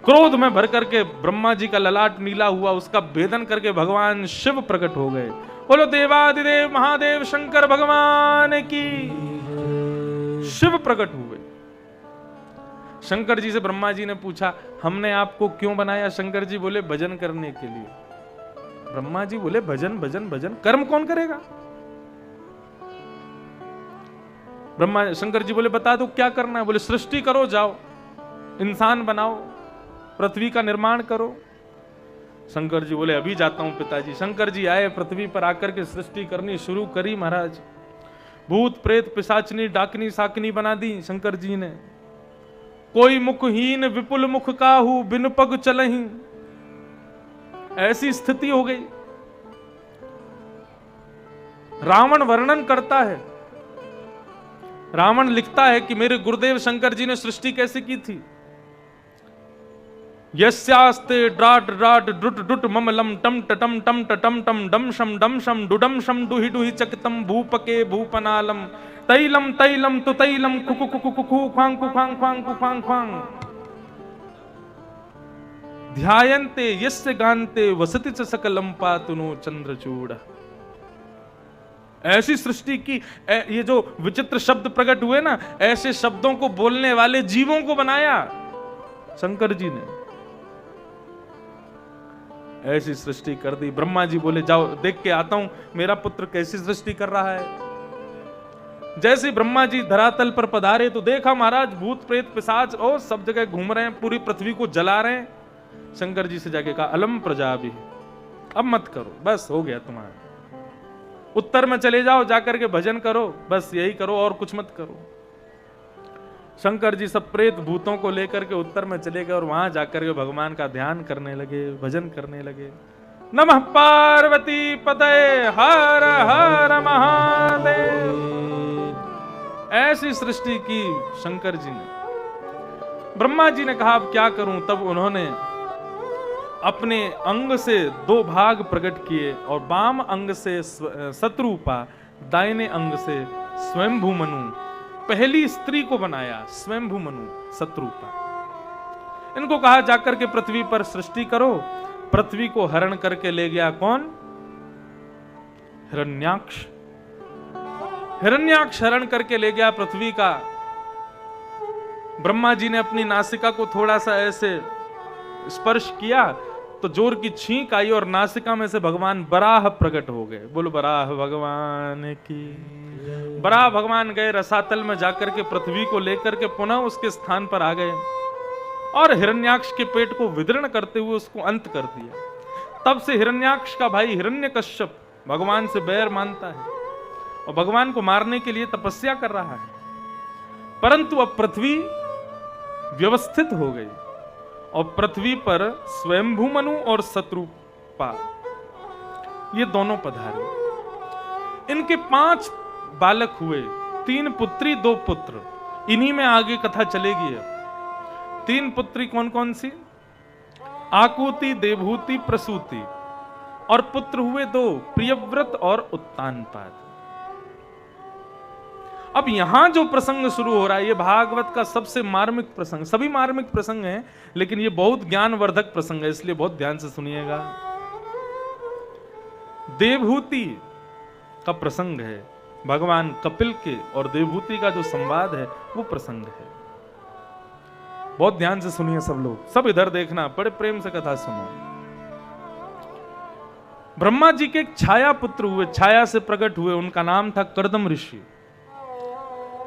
क्रोध में भर करके ब्रह्मा जी का ललाट नीला हुआ, उसका भेदन करके भगवान शिव प्रकट हो गए। बोलो देवादिदेव महादेव शंकर भगवान की। शिव प्रकट हुए। शंकर जी से ब्रह्मा जी ने पूछा, हमने आपको क्यों बनाया? शंकर जी बोले भजन करने के लिए। ब्रह्मा जी बोले भजन भजन भजन, कर्म कौन करेगा? ब्रह्मा शंकर जी बोले बता दो क्या करना है? बोले सृष्टि करो, जाओ इंसान बनाओ, पृथ्वी का निर्माण करो। शंकर जी बोले अभी जाता हूं पिताजी। शंकर जी आए, पृथ्वी पर आकर के सृष्टि करनी शुरू करी महाराज। भूत प्रेत पिशाचनी डाकनी साकनी बना दी शंकर जी ने। कोई मुखहीन विपुल मुख काहू, बिन पग चलही, ऐसी स्थिति हो गई। रावण वर्णन करता है, रावण लिखता है कि मेरे गुरुदेव शंकर जी ने सृष्टि कैसे की थी। यस्यास्ते ड्राट ड्राट डुट डुट ममलम टम टम टम टम टम डम शम डुडम शम डुहि डुहि चकितम भूपके भूपनालम तैलम तैलम तु तैलम कुकु कुकु कुकु ख्वांग कुख्वांग ख्वांग कुख्वांग ख्वांग ध्यायन्ते यस्य गान्ते वसति च सकलम पातुनो चंद्रचूड़। ऐसी सृष्टि की, ये जो विचित्र शब्द प्रकट हुए ना, ऐसे शब्दों को बोलने वाले जीवों को बनाया शंकर जी ने। ऐसी सृष्टि कर दी। ब्रह्मा जी बोले जाओ देख के आता हूं मेरा पुत्र कैसी सृष्टि कर रहा है। जैसे ब्रह्मा जी धरातल पर पधारे तो देखा महाराज भूत प्रेत पिशाच और सब जगह घूम रहे हैं, पूरी पृथ्वी को जला रहे हैं। शंकर जी से जाके कहा अलम प्रजा भी, अब मत करो, बस हो गया तुम्हारा। उत्तर में चले जाओ, जाकर के भजन करो, बस यही करो और कुछ मत करो। शंकर जी सब प्रेत भूतों को लेकर के उत्तर में चले गए और वहां जाकर के भगवान का ध्यान करने लगे, भजन करने लगे। नमः पार्वती पतये हर हर महादेव। ऐसी सृष्टि की शंकर जी ने। ब्रह्मा जी ने कहा अब क्या करूं, तब उन्होंने अपने अंग से 2 भाग प्रकट किए और वाम अंग से शत्रुपा, दाहिने अंग से स्वयंभू मनु, पहली स्त्री को बनाया स्वयंभू मनु शत्रुपा। इनको कहा जाकर के पृथ्वी पर सृष्टि करो। पृथ्वी को हरण करके ले गया कौन? हिरण्याक्ष। हिरण्याक्ष हरण करके ले गया पृथ्वी का। ब्रह्मा जी ने अपनी नासिका को थोड़ा सा ऐसे स्पर्श किया तो जोर की छींक आई और नासिका में से भगवान बराह प्रकट हो गए। बोलो बराह भगवान की। बराह भगवान गए रसातल में जाकर के पृथ्वी को लेकर के पुनः उसके स्थान पर आ गए और हिरण्याक्ष के पेट को विदीर्ण करते हुए उसको अंत कर दिया। तब से हिरण्याक्ष का भाई हिरण्यकश्यप भगवान से बैर मानता है और भगवान को मारने के लिए तपस्या कर रहा है। परंतु अब पृथ्वी व्यवस्थित हो गई और पृथ्वी पर स्वयंभू मनु और शत्रुपा ये दोनों पधारे। इनके 5 बालक हुए, 3 पुत्री 2 पुत्र। इन्हीं में आगे कथा चलेगी। 3 पुत्री कौन कौन सी? आकुति, देवहूति, प्रसूति। और पुत्र हुए 2, प्रियव्रत और उत्तानपाद। अब यहां जो प्रसंग शुरू हो रहा है ये भागवत का सबसे मार्मिक प्रसंग, सभी मार्मिक प्रसंग हैं लेकिन ये बहुत ज्ञानवर्धक प्रसंग है, इसलिए बहुत ध्यान से सुनिएगा। देवहूति का प्रसंग है, भगवान कपिल के और देवहूति का जो संवाद है वो प्रसंग है। बहुत ध्यान से सुनिए सब लोग, सब इधर देखना, बड़े प्रेम से कथा सुनो। ब्रह्मा जी के एक छाया पुत्र हुए, छाया से प्रकट हुए, उनका नाम था कर्दम ऋषि।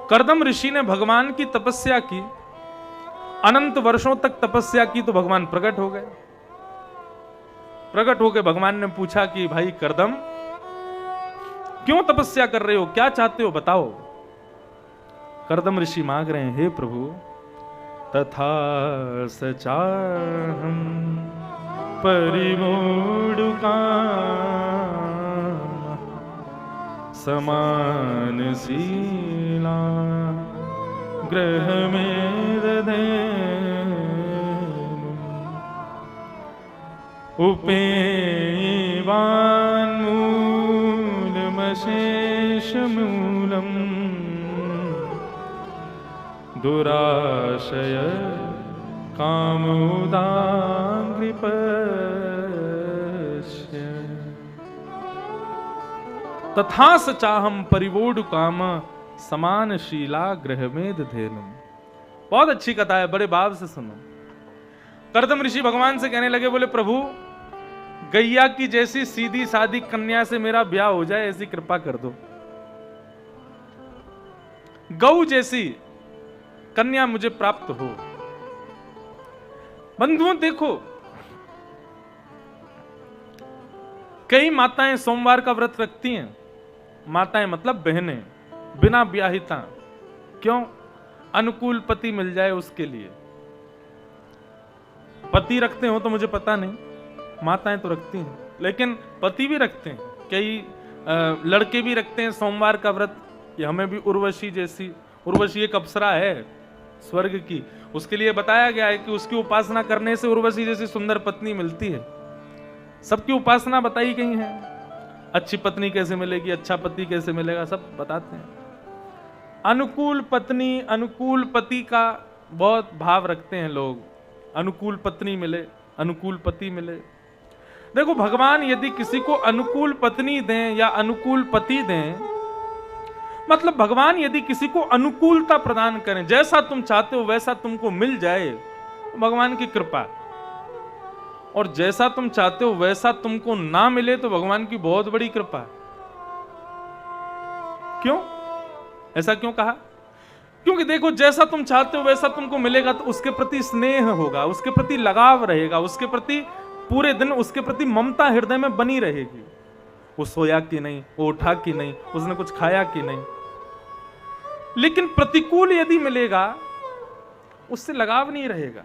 कर्दम ऋषि ने भगवान की तपस्या की, अनंत वर्षों तक तपस्या की तो भगवान प्रकट हो गए। प्रकट होकर भगवान ने पूछा कि भाई कर्दम क्यों तपस्या कर रहे हो, क्या चाहते हो बताओ। कर्दम ऋषि मांग रहे हैं हे प्रभु तथा सचाहं परिमूढुकाम समानशीला गृहमेदधेनुम् उपेवान्मूलमशेषमूलम् दुराशय कामोदांग्रिपश्य तथा सचाहम परिवोडु काम समानशीला गृहमेद धेनुम। बहुत अच्छी कथा है, बड़े भाव से सुनो। कर्दम ऋषि भगवान से कहने लगे, बोले प्रभु गैया की जैसी सीधी सादी कन्या से मेरा ब्याह हो जाए ऐसी कृपा कर दो। गौ जैसी कन्या मुझे प्राप्त हो। बंधुओं देखो, कई माताएं सोमवार का व्रत रखती हैं, माताएं मतलब बहनें, बिना ब्याहिता। क्यों? अनुकूल पति मिल जाए उसके लिए। पति रखते हो तो मुझे पता नहीं, माताएं तो रखती हैं, लेकिन पति भी रखते हैं, कई लड़के भी रखते हैं सोमवार का व्रत। कि हमें भी उर्वशी जैसी, उर्वशी एक अप्सरा है स्वर्ग की, उसके लिए बताया गया है कि उसकी उपासना करने से उर्वशी जैसी सुंदर पत्नी मिलती है। सबकी उपासना बताई गई है, अच्छी पत्नी कैसे मिलेगी, अच्छा पति कैसे मिलेगा, सब बताते हैं। अनुकूल पत्नी, अनुकूल पति का बहुत भाव रखते हैं लोग। अनुकूल पत्नी मिले, अनुकूल पति मिले। देखो भगवान यदि किसी को अनुकूल पत्नी दें या अनुकूल पति दें, मतलब भगवान यदि किसी को अनुकूलता प्रदान करें, जैसा तुम चाहते हो वैसा तुमको मिल जाए, भगवान की कृपा। और जैसा तुम चाहते हो वैसा तुमको ना मिले तो भगवान की बहुत बड़ी कृपा है। क्यों ऐसा क्यों कहा? क्योंकि देखो, जैसा तुम चाहते हो वैसा तुमको मिलेगा तो उसके प्रति स्नेह होगा, उसके प्रति लगाव रहेगा, उसके प्रति पूरे दिन उसके प्रति ममता हृदय में बनी रहेगी। वो सोया कि नहीं, वो उठा कि नहीं, उसने कुछ खाया कि नहीं। लेकिन प्रतिकूल यदि मिलेगा उससे लगाव नहीं रहेगा।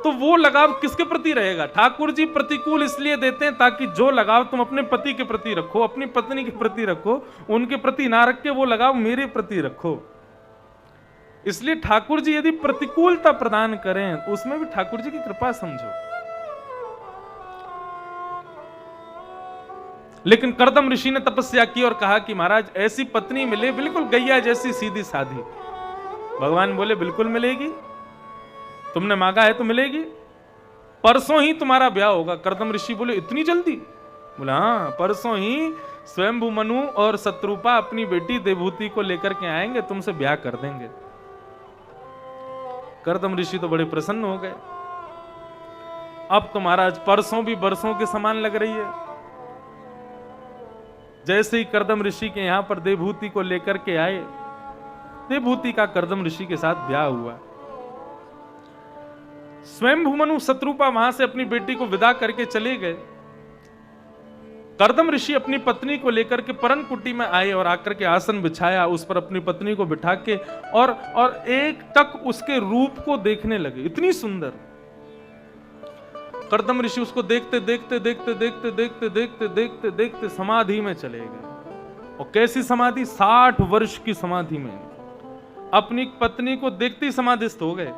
तो वो लगाव किसके प्रति रहेगा? ठाकुर जी प्रतिकूल इसलिए देते हैं ताकि जो लगाव तुम अपने पति के प्रति रखो, अपनी पत्नी के प्रति रखो, उनके प्रति ना रख के वो लगाव मेरे प्रति रखो। इसलिए ठाकुर जी यदि प्रतिकूलता प्रदान करें तो उसमें भी ठाकुर जी की कृपा समझो। लेकिन कर्दम ऋषि ने तपस्या की और कहा कि महाराज ऐसी पत्नी मिले बिल्कुल गैया जैसी सीधी साधी। भगवान बोले बिल्कुल मिलेगी, तुमने मांगा है तो मिलेगी, परसों ही तुम्हारा ब्याह होगा। कर्दम ऋषि बोले इतनी जल्दी? बोला हाँ, परसों ही स्वयंभू मनु और शत्रुपा अपनी बेटी देवहूति को लेकर के आएंगे, तुमसे ब्याह कर देंगे। कर्दम ऋषि तो बड़े प्रसन्न हो गए। अब तो महाराज परसों भी बरसों के समान लग रही है। जैसे ही कर्दम ऋषि के यहां पर देवहूति को लेकर के आए, देवहूति का कर्दम ऋषि के साथ ब्याह हुआ। स्वयंभू मनु शत्रुपा वहां से अपनी बेटी को विदा करके चले गए। कर्दम ऋषि अपनी पत्नी को लेकर के परन कुटी में आए और आकर के आसन बिछाया, उस पर अपनी पत्नी को बिठा के और एक टक उसके रूप को देखने लगे, इतनी सुंदर। कर्दम ऋषि उसको देखते देखते देखते देखते देखते देखते देखते देखते समाधि में चले गए। और कैसी समाधि? 60 वर्ष की समाधि में अपनी पत्नी को देखते ही समाधिस्थ हो गए।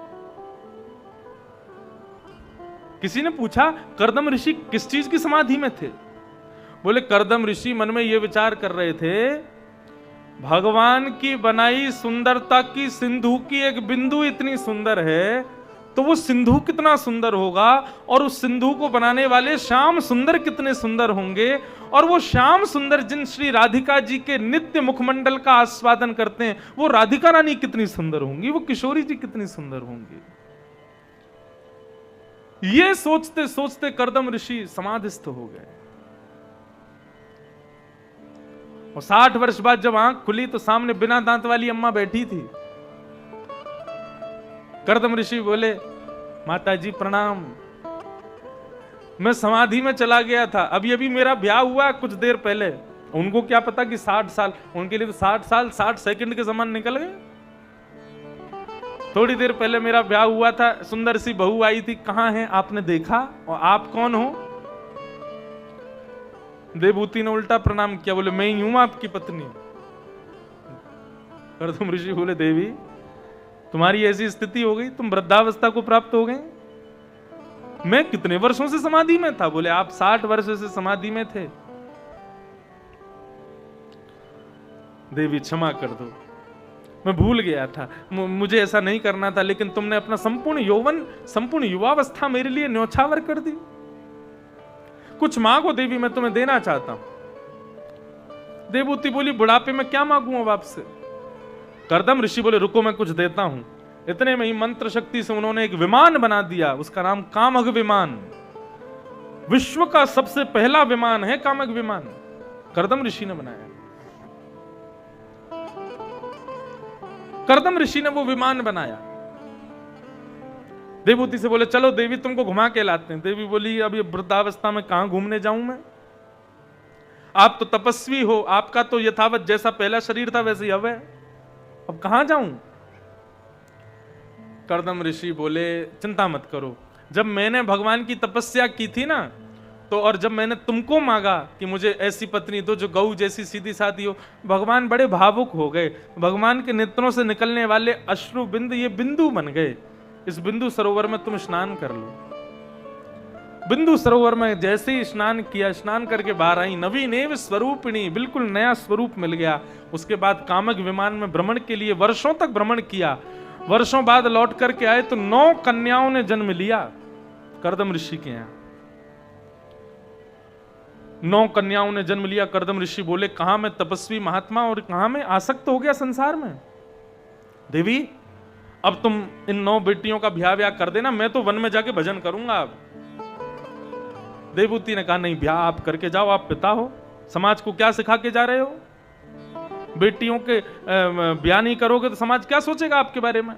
किसी ने पूछा कर्दम ऋषि किस चीज की समाधि में थे? बोले कर्दम ऋषि मन में यह विचार कर रहे थे, भगवान की बनाई सुंदरता की सिंधु की एक बिंदु इतनी सुंदर है तो वो सिंधु कितना सुंदर होगा, और उस सिंधु को बनाने वाले श्याम सुंदर कितने सुंदर होंगे, और वो श्याम सुंदर जिन श्री राधिका जी के नित्य मुखमंडल का आस्वादन करते हैं वो राधिका रानी कितनी सुंदर होंगी, वो किशोरी जी कितनी सुंदर होंगी। ये सोचते सोचते कर्दम ऋषि समाधिस्थ हो गए। और 60 वर्ष बाद जब आंख खुली तो सामने बिना दांत वाली अम्मा बैठी थी। कर्दम ऋषि बोले माता जी प्रणाम, मैं समाधि में चला गया था, अभी अभी मेरा ब्याह हुआ कुछ देर पहले। उनको क्या पता कि 60 साल, उनके लिए तो 60 साल 60 सेकंड के समान निकल गए। थोड़ी देर पहले मेरा ब्याह हुआ था, सुंदर सी बहू आई थी, कहां है आपने देखा, और आप कौन हो? देवहूति ने उल्टा प्रणाम किया, बोले मैं ही हूं आपकी पत्नी। कर्दम ऋषि बोले देवी तुम्हारी ऐसी स्थिति हो गई, तुम वृद्धावस्था को प्राप्त हो गए। मैं कितने वर्षों से समाधि में था? बोले आप 60 वर्ष से समाधि में थे। देवी क्षमा कर दो, मैं भूल गया था, मुझे ऐसा नहीं करना था, लेकिन तुमने अपना संपूर्ण यौवन संपूर्ण युवावस्था मेरे लिए न्योछावर कर दी। कुछ मांगो देवी, मैं तुम्हें देना चाहता हूं। देवहूति बोली बुढ़ापे में क्या मांगू अब आपसे? कर्दम ऋषि बोले रुको मैं कुछ देता हूं। इतने में ही मंत्र शक्ति से उन्होंने एक विमान बना दिया, उसका नाम कामग विमान। विश्व का सबसे पहला विमान है कामग विमान, कर्दम ऋषि ने बनाया। कर्दम ऋषि ने वो विमान बनाया। देवहूति से बोले चलो देवी तुमको घुमा के लाते हैं। देवी बोली अब ये वृद्धावस्था में कहां घूमने जाऊं मैं, आप तो तपस्वी हो, आपका तो यथावत जैसा पहला शरीर था वैसे ही अब है, अब कहां जाऊं? कर्दम ऋषि बोले चिंता मत करो, जब मैंने भगवान की तपस्या की थी ना, तो और जब मैंने तुमको मांगा कि मुझे ऐसी पत्नी दो जो गऊ जैसी सीधी साधी हो, भगवान बड़े भावुक हो गए। भगवान के नेत्रों से निकलने वाले अश्रु बिंदु ये बिंदु बन गए। इस बिंदु सरोवर में तुम स्नान कर लो। बिंदु सरोवर में जैसे ही स्नान किया, स्नान करके बाहर आई, नवीनेव स्वरूपिणी, बिल्कुल नया स्वरूप मिल गया। उसके बाद कामग विमान में भ्रमण के लिए वर्षों तक भ्रमण किया। वर्षों बाद लौट करके आए तो 9 कन्याओं ने जन्म लिया कर्दम ऋषि के यहां। 9 कन्याओं ने जन्म लिया। कर्दम ऋषि बोले कहां मैं तपस्वी महात्मा और कहां मैं आसक्त हो गया संसार में। देवी अब तुम इन 9 बेटियों का ब्याह कर देना, मैं तो वन में जाके भजन करूंगा। अब देवहूति ने कहा नहीं ब्याह आप करके जाओ, आप पिता हो, समाज को क्या सिखा के जा रहे हो? बेटियों के ब्याह नहीं करोगे तो समाज क्या सोचेगा आपके बारे में?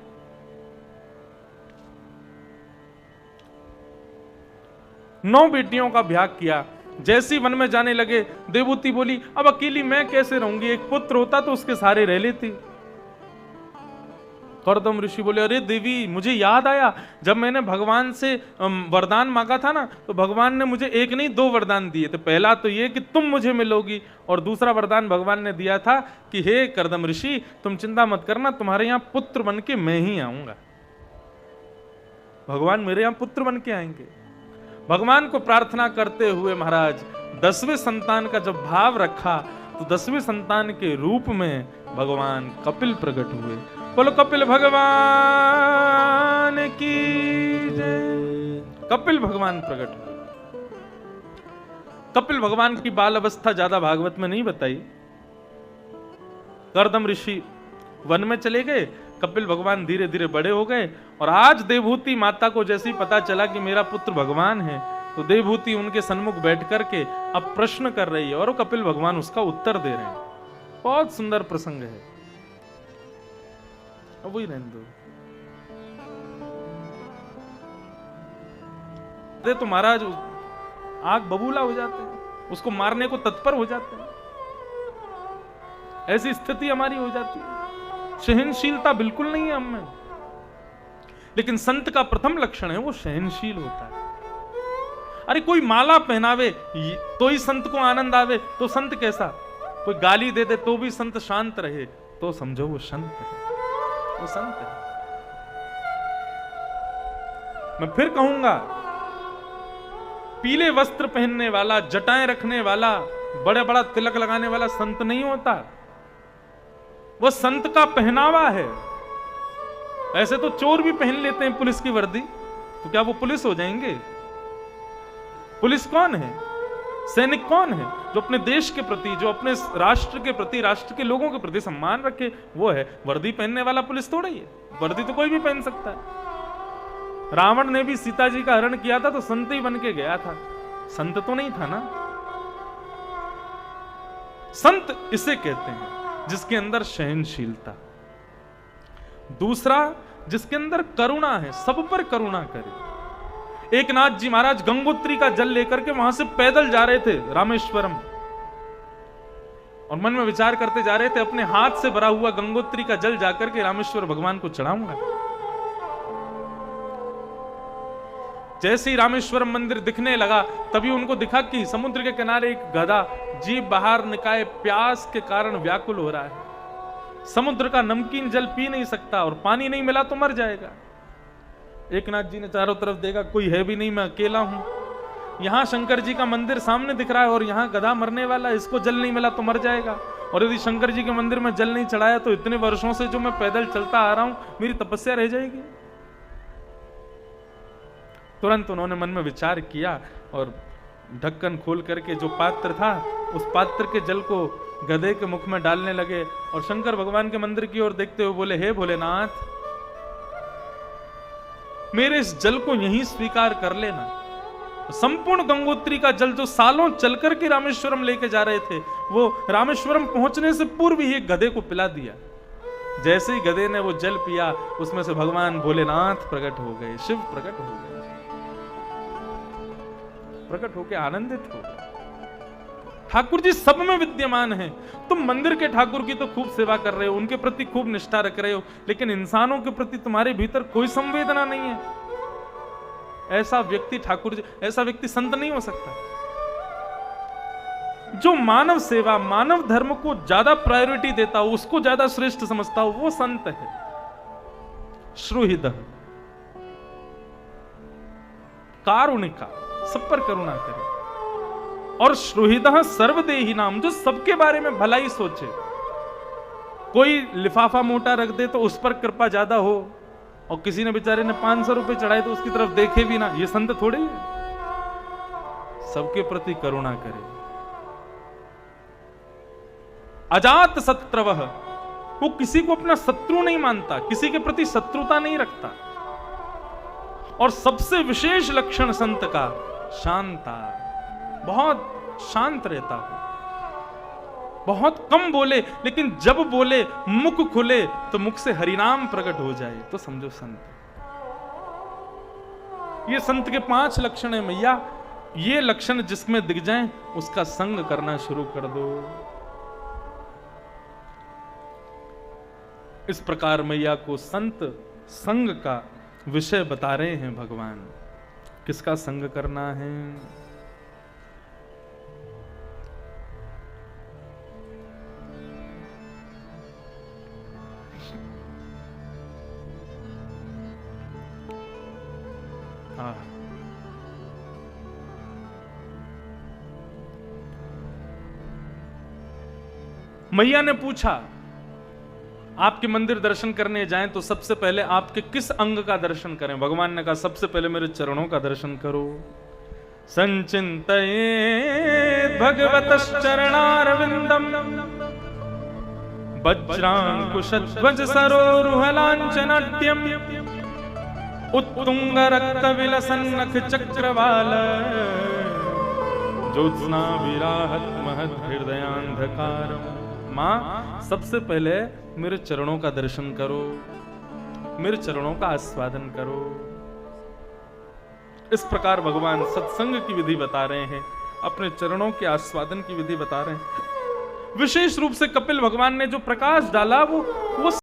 नौ बेटियों का ब्याह किया। जैसी वन में जाने लगे, देवहूति बोली अब अकेली मैं कैसे रहूंगी, एक पुत्र होता तो उसके सारे रह लेती। कर्दम ऋषि बोले अरे देवी, मुझे याद आया जब मैंने भगवान से वरदान मांगा था ना, तो भगवान ने मुझे एक नहीं 2 वरदान दिए थे। पहला तो ये कि तुम मुझे मिलोगी, और दूसरा वरदान भगवान ने दिया था कि हे कर्दम ऋषि तुम चिंता मत करना, तुम्हारे यहां पुत्र बन के मैं ही आऊंगा। भगवान मेरे यहां पुत्र बन के आएंगे। भगवान को प्रार्थना करते हुए महाराज 10वें संतान का जब भाव रखा, तो 10वें संतान के रूप में भगवान कपिल प्रकट हुए। बोलो कपिल भगवान की जय। कपिल भगवान प्रकट हुए। कपिल भगवान की बाल अवस्था ज्यादा भागवत में नहीं बताई। कर्दम ऋषि वन में चले गए, कपिल भगवान धीरे धीरे बड़े हो गए, और आज देवहूति माता को जैसे ही पता चला कि मेरा पुत्र भगवान है, तो देवहूति उनके सन्मुख बैठ करके अब प्रश्न कर रही है और कपिल भगवान उसका उत्तर दे रहे हैं। बहुत सुंदर प्रसंग है। अब वही रहने दो। तो महाराज आग बबूला हो जाते हैं, उसको मारने को तत्पर हो जाते हैं। ऐसी स्थिति हमारी हो जाती है। सहनशीलता बिल्कुल नहीं है हम में, लेकिन संत का प्रथम लक्षण है वो सहनशील होता है। अरे कोई माला पहनावे तो ही संत को आनंद आवे, तो संत कैसा? कोई गाली दे दे तो भी संत शांत रहे, तो समझो वो संत है, वो संत है। मैं फिर कहूंगा, पीले वस्त्र पहनने वाला, जटाएं रखने वाला, बड़े बड़ा तिलक लगाने वाला संत नहीं होता। वो संत का पहनावा है। ऐसे तो चोर भी पहन लेते हैं पुलिस की वर्दी, तो क्या वो पुलिस हो जाएंगे? पुलिस कौन है? सैनिक कौन है? जो अपने देश के प्रति, जो अपने राष्ट्र के प्रति, राष्ट्र के लोगों के प्रति सम्मान रखे, वो है। वर्दी पहनने वाला पुलिस थोड़ा ही है। वर्दी तो कोई भी पहन सकता है। रावण ने भी सीता जी का हरण किया था तो संत ही बन के गया था, संत तो नहीं था ना। संत इसे कहते हैं जिसके अंदर सहनशीलता, दूसरा जिसके अंदर करुणा है, सब पर करुणा करे। एक नाथ जी महाराज गंगोत्री का जल लेकर के वहां से पैदल जा रहे थे रामेश्वरम, और मन में विचार करते जा रहे थे अपने हाथ से भरा हुआ गंगोत्री का जल जाकर के रामेश्वर भगवान को चढ़ाऊंगा। जैसे ही रामेश्वरम मंदिर दिखने लगा, तभी उनको दिखा कि समुद्र के किनारे एक गधा जीभ बाहर निकाले प्यास के कारण व्याकुल हो रहा है। समुद्र का नमकीन जल पी नहीं सकता, और पानी नहीं मिला तो मर जाएगा। एक नाथ जी ने चारों तरफ देखा, कोई है भी नहीं, मैं अकेला हूं। यहां शंकर जी का मंदिर सामने दिख रहा है और यहां गधा मरने वाला, इसको जल नहीं मिला तो मर जाएगा। और यदि शंकर जी के मंदिर में जल नहीं चढ़ाया तो इतने वर्षों से जो मैं पैदल चलता आ रहा हूं, मेरी तपस्या रह जाएगी। तुरंत उन्होंने मन में विचार किया और ढक्कन खोल करके जो पात्र था, उस पात्र के जल को गधे के मुख में डालने लगे, और शंकर भगवान के मंदिर की ओर देखते हुए बोले, हे भोलेनाथ, मेरे इस जल को यहीं स्वीकार कर लेना। संपूर्ण गंगोत्री का जल जो सालों चल करके रामेश्वरम लेके जा रहे थे, वो रामेश्वरम पहुंचने से पूर्व ही एक गधे को पिला दिया। जैसे ही गधे ने वो जल पिया, उसमें से भगवान भोलेनाथ प्रकट हो गए, शिव प्रकट हो गए, प्रकट होकर आनंदित हो गए। ठाकुर जी सब में विद्यमान हैं। तुम मंदिर के ठाकुर की तो खूब सेवा कर रहे हो, उनके प्रति खूब निष्ठा रख रहे हो, लेकिन इंसानों के प्रति तुम्हारे भीतर कोई संवेदना नहीं है। ऐसा व्यक्ति ठाकुर जी, ऐसा व्यक्ति संत नहीं हो सकता। जो मानव सेवा, मानव धर्म को ज्यादा प्रायोरिटी देता हो, उसको ज्यादा श्रेष्ठ समझता हो, वो संत है। श्रुहृदः, कारुणिका, सब पर करुणा करे। और श्रुहृदः सर्वदेही नाम, जो सबके बारे में भलाई सोचे। कोई लिफाफा मोटा रख दे तो उस पर कृपा ज्यादा हो, और किसी ने बेचारे ने 500 रुपए चढ़ाए तो उसकी तरफ देखे भी ना, ये संत थोड़े ही है। सबके प्रति करुणा करे। अजात शत्रवः, वो किसी को अपना शत्रु नहीं मानता, किसी के प्रति शत्रुता नहीं रखता। और सबसे विशेष लक्षण संत का शांता, बहुत शांत रहता हो, बहुत कम बोले, लेकिन जब बोले मुख खुले तो मुख से हरिनाम प्रकट हो जाए तो समझो संत। ये संत के 5 लक्षण है मैया। ये लक्षण जिसमें दिख जाएं उसका संग करना शुरू कर दो। इस प्रकार मैया को संत संग का विषय बता रहे हैं भगवान। किसका संग करना है? मैया ने पूछा, आपके मंदिर दर्शन करने जाएं तो सबसे पहले आपके किस अंग का दर्शन करें? भगवान ने कहा सबसे पहले मेरे चरणों का दर्शन करो। संचिंतयेत् भगवतश्चरणारविंदम वज्रांकुशध्वज सरोरुहलांचनाट्यम उत्तुंग रक्त विलसन नख चक्रवाल ज्योत्स्ना विराहत महद हृदयांधकार। मां, सबसे पहले मेरे चरणों का दर्शन करो, मेरे चरणों का आस्वादन करो। इस प्रकार भगवान सत्संग की विधि बता रहे हैं, अपने चरणों के आस्वादन की विधि बता रहे हैं। विशेष रूप से कपिल भगवान ने जो प्रकाश डाला वो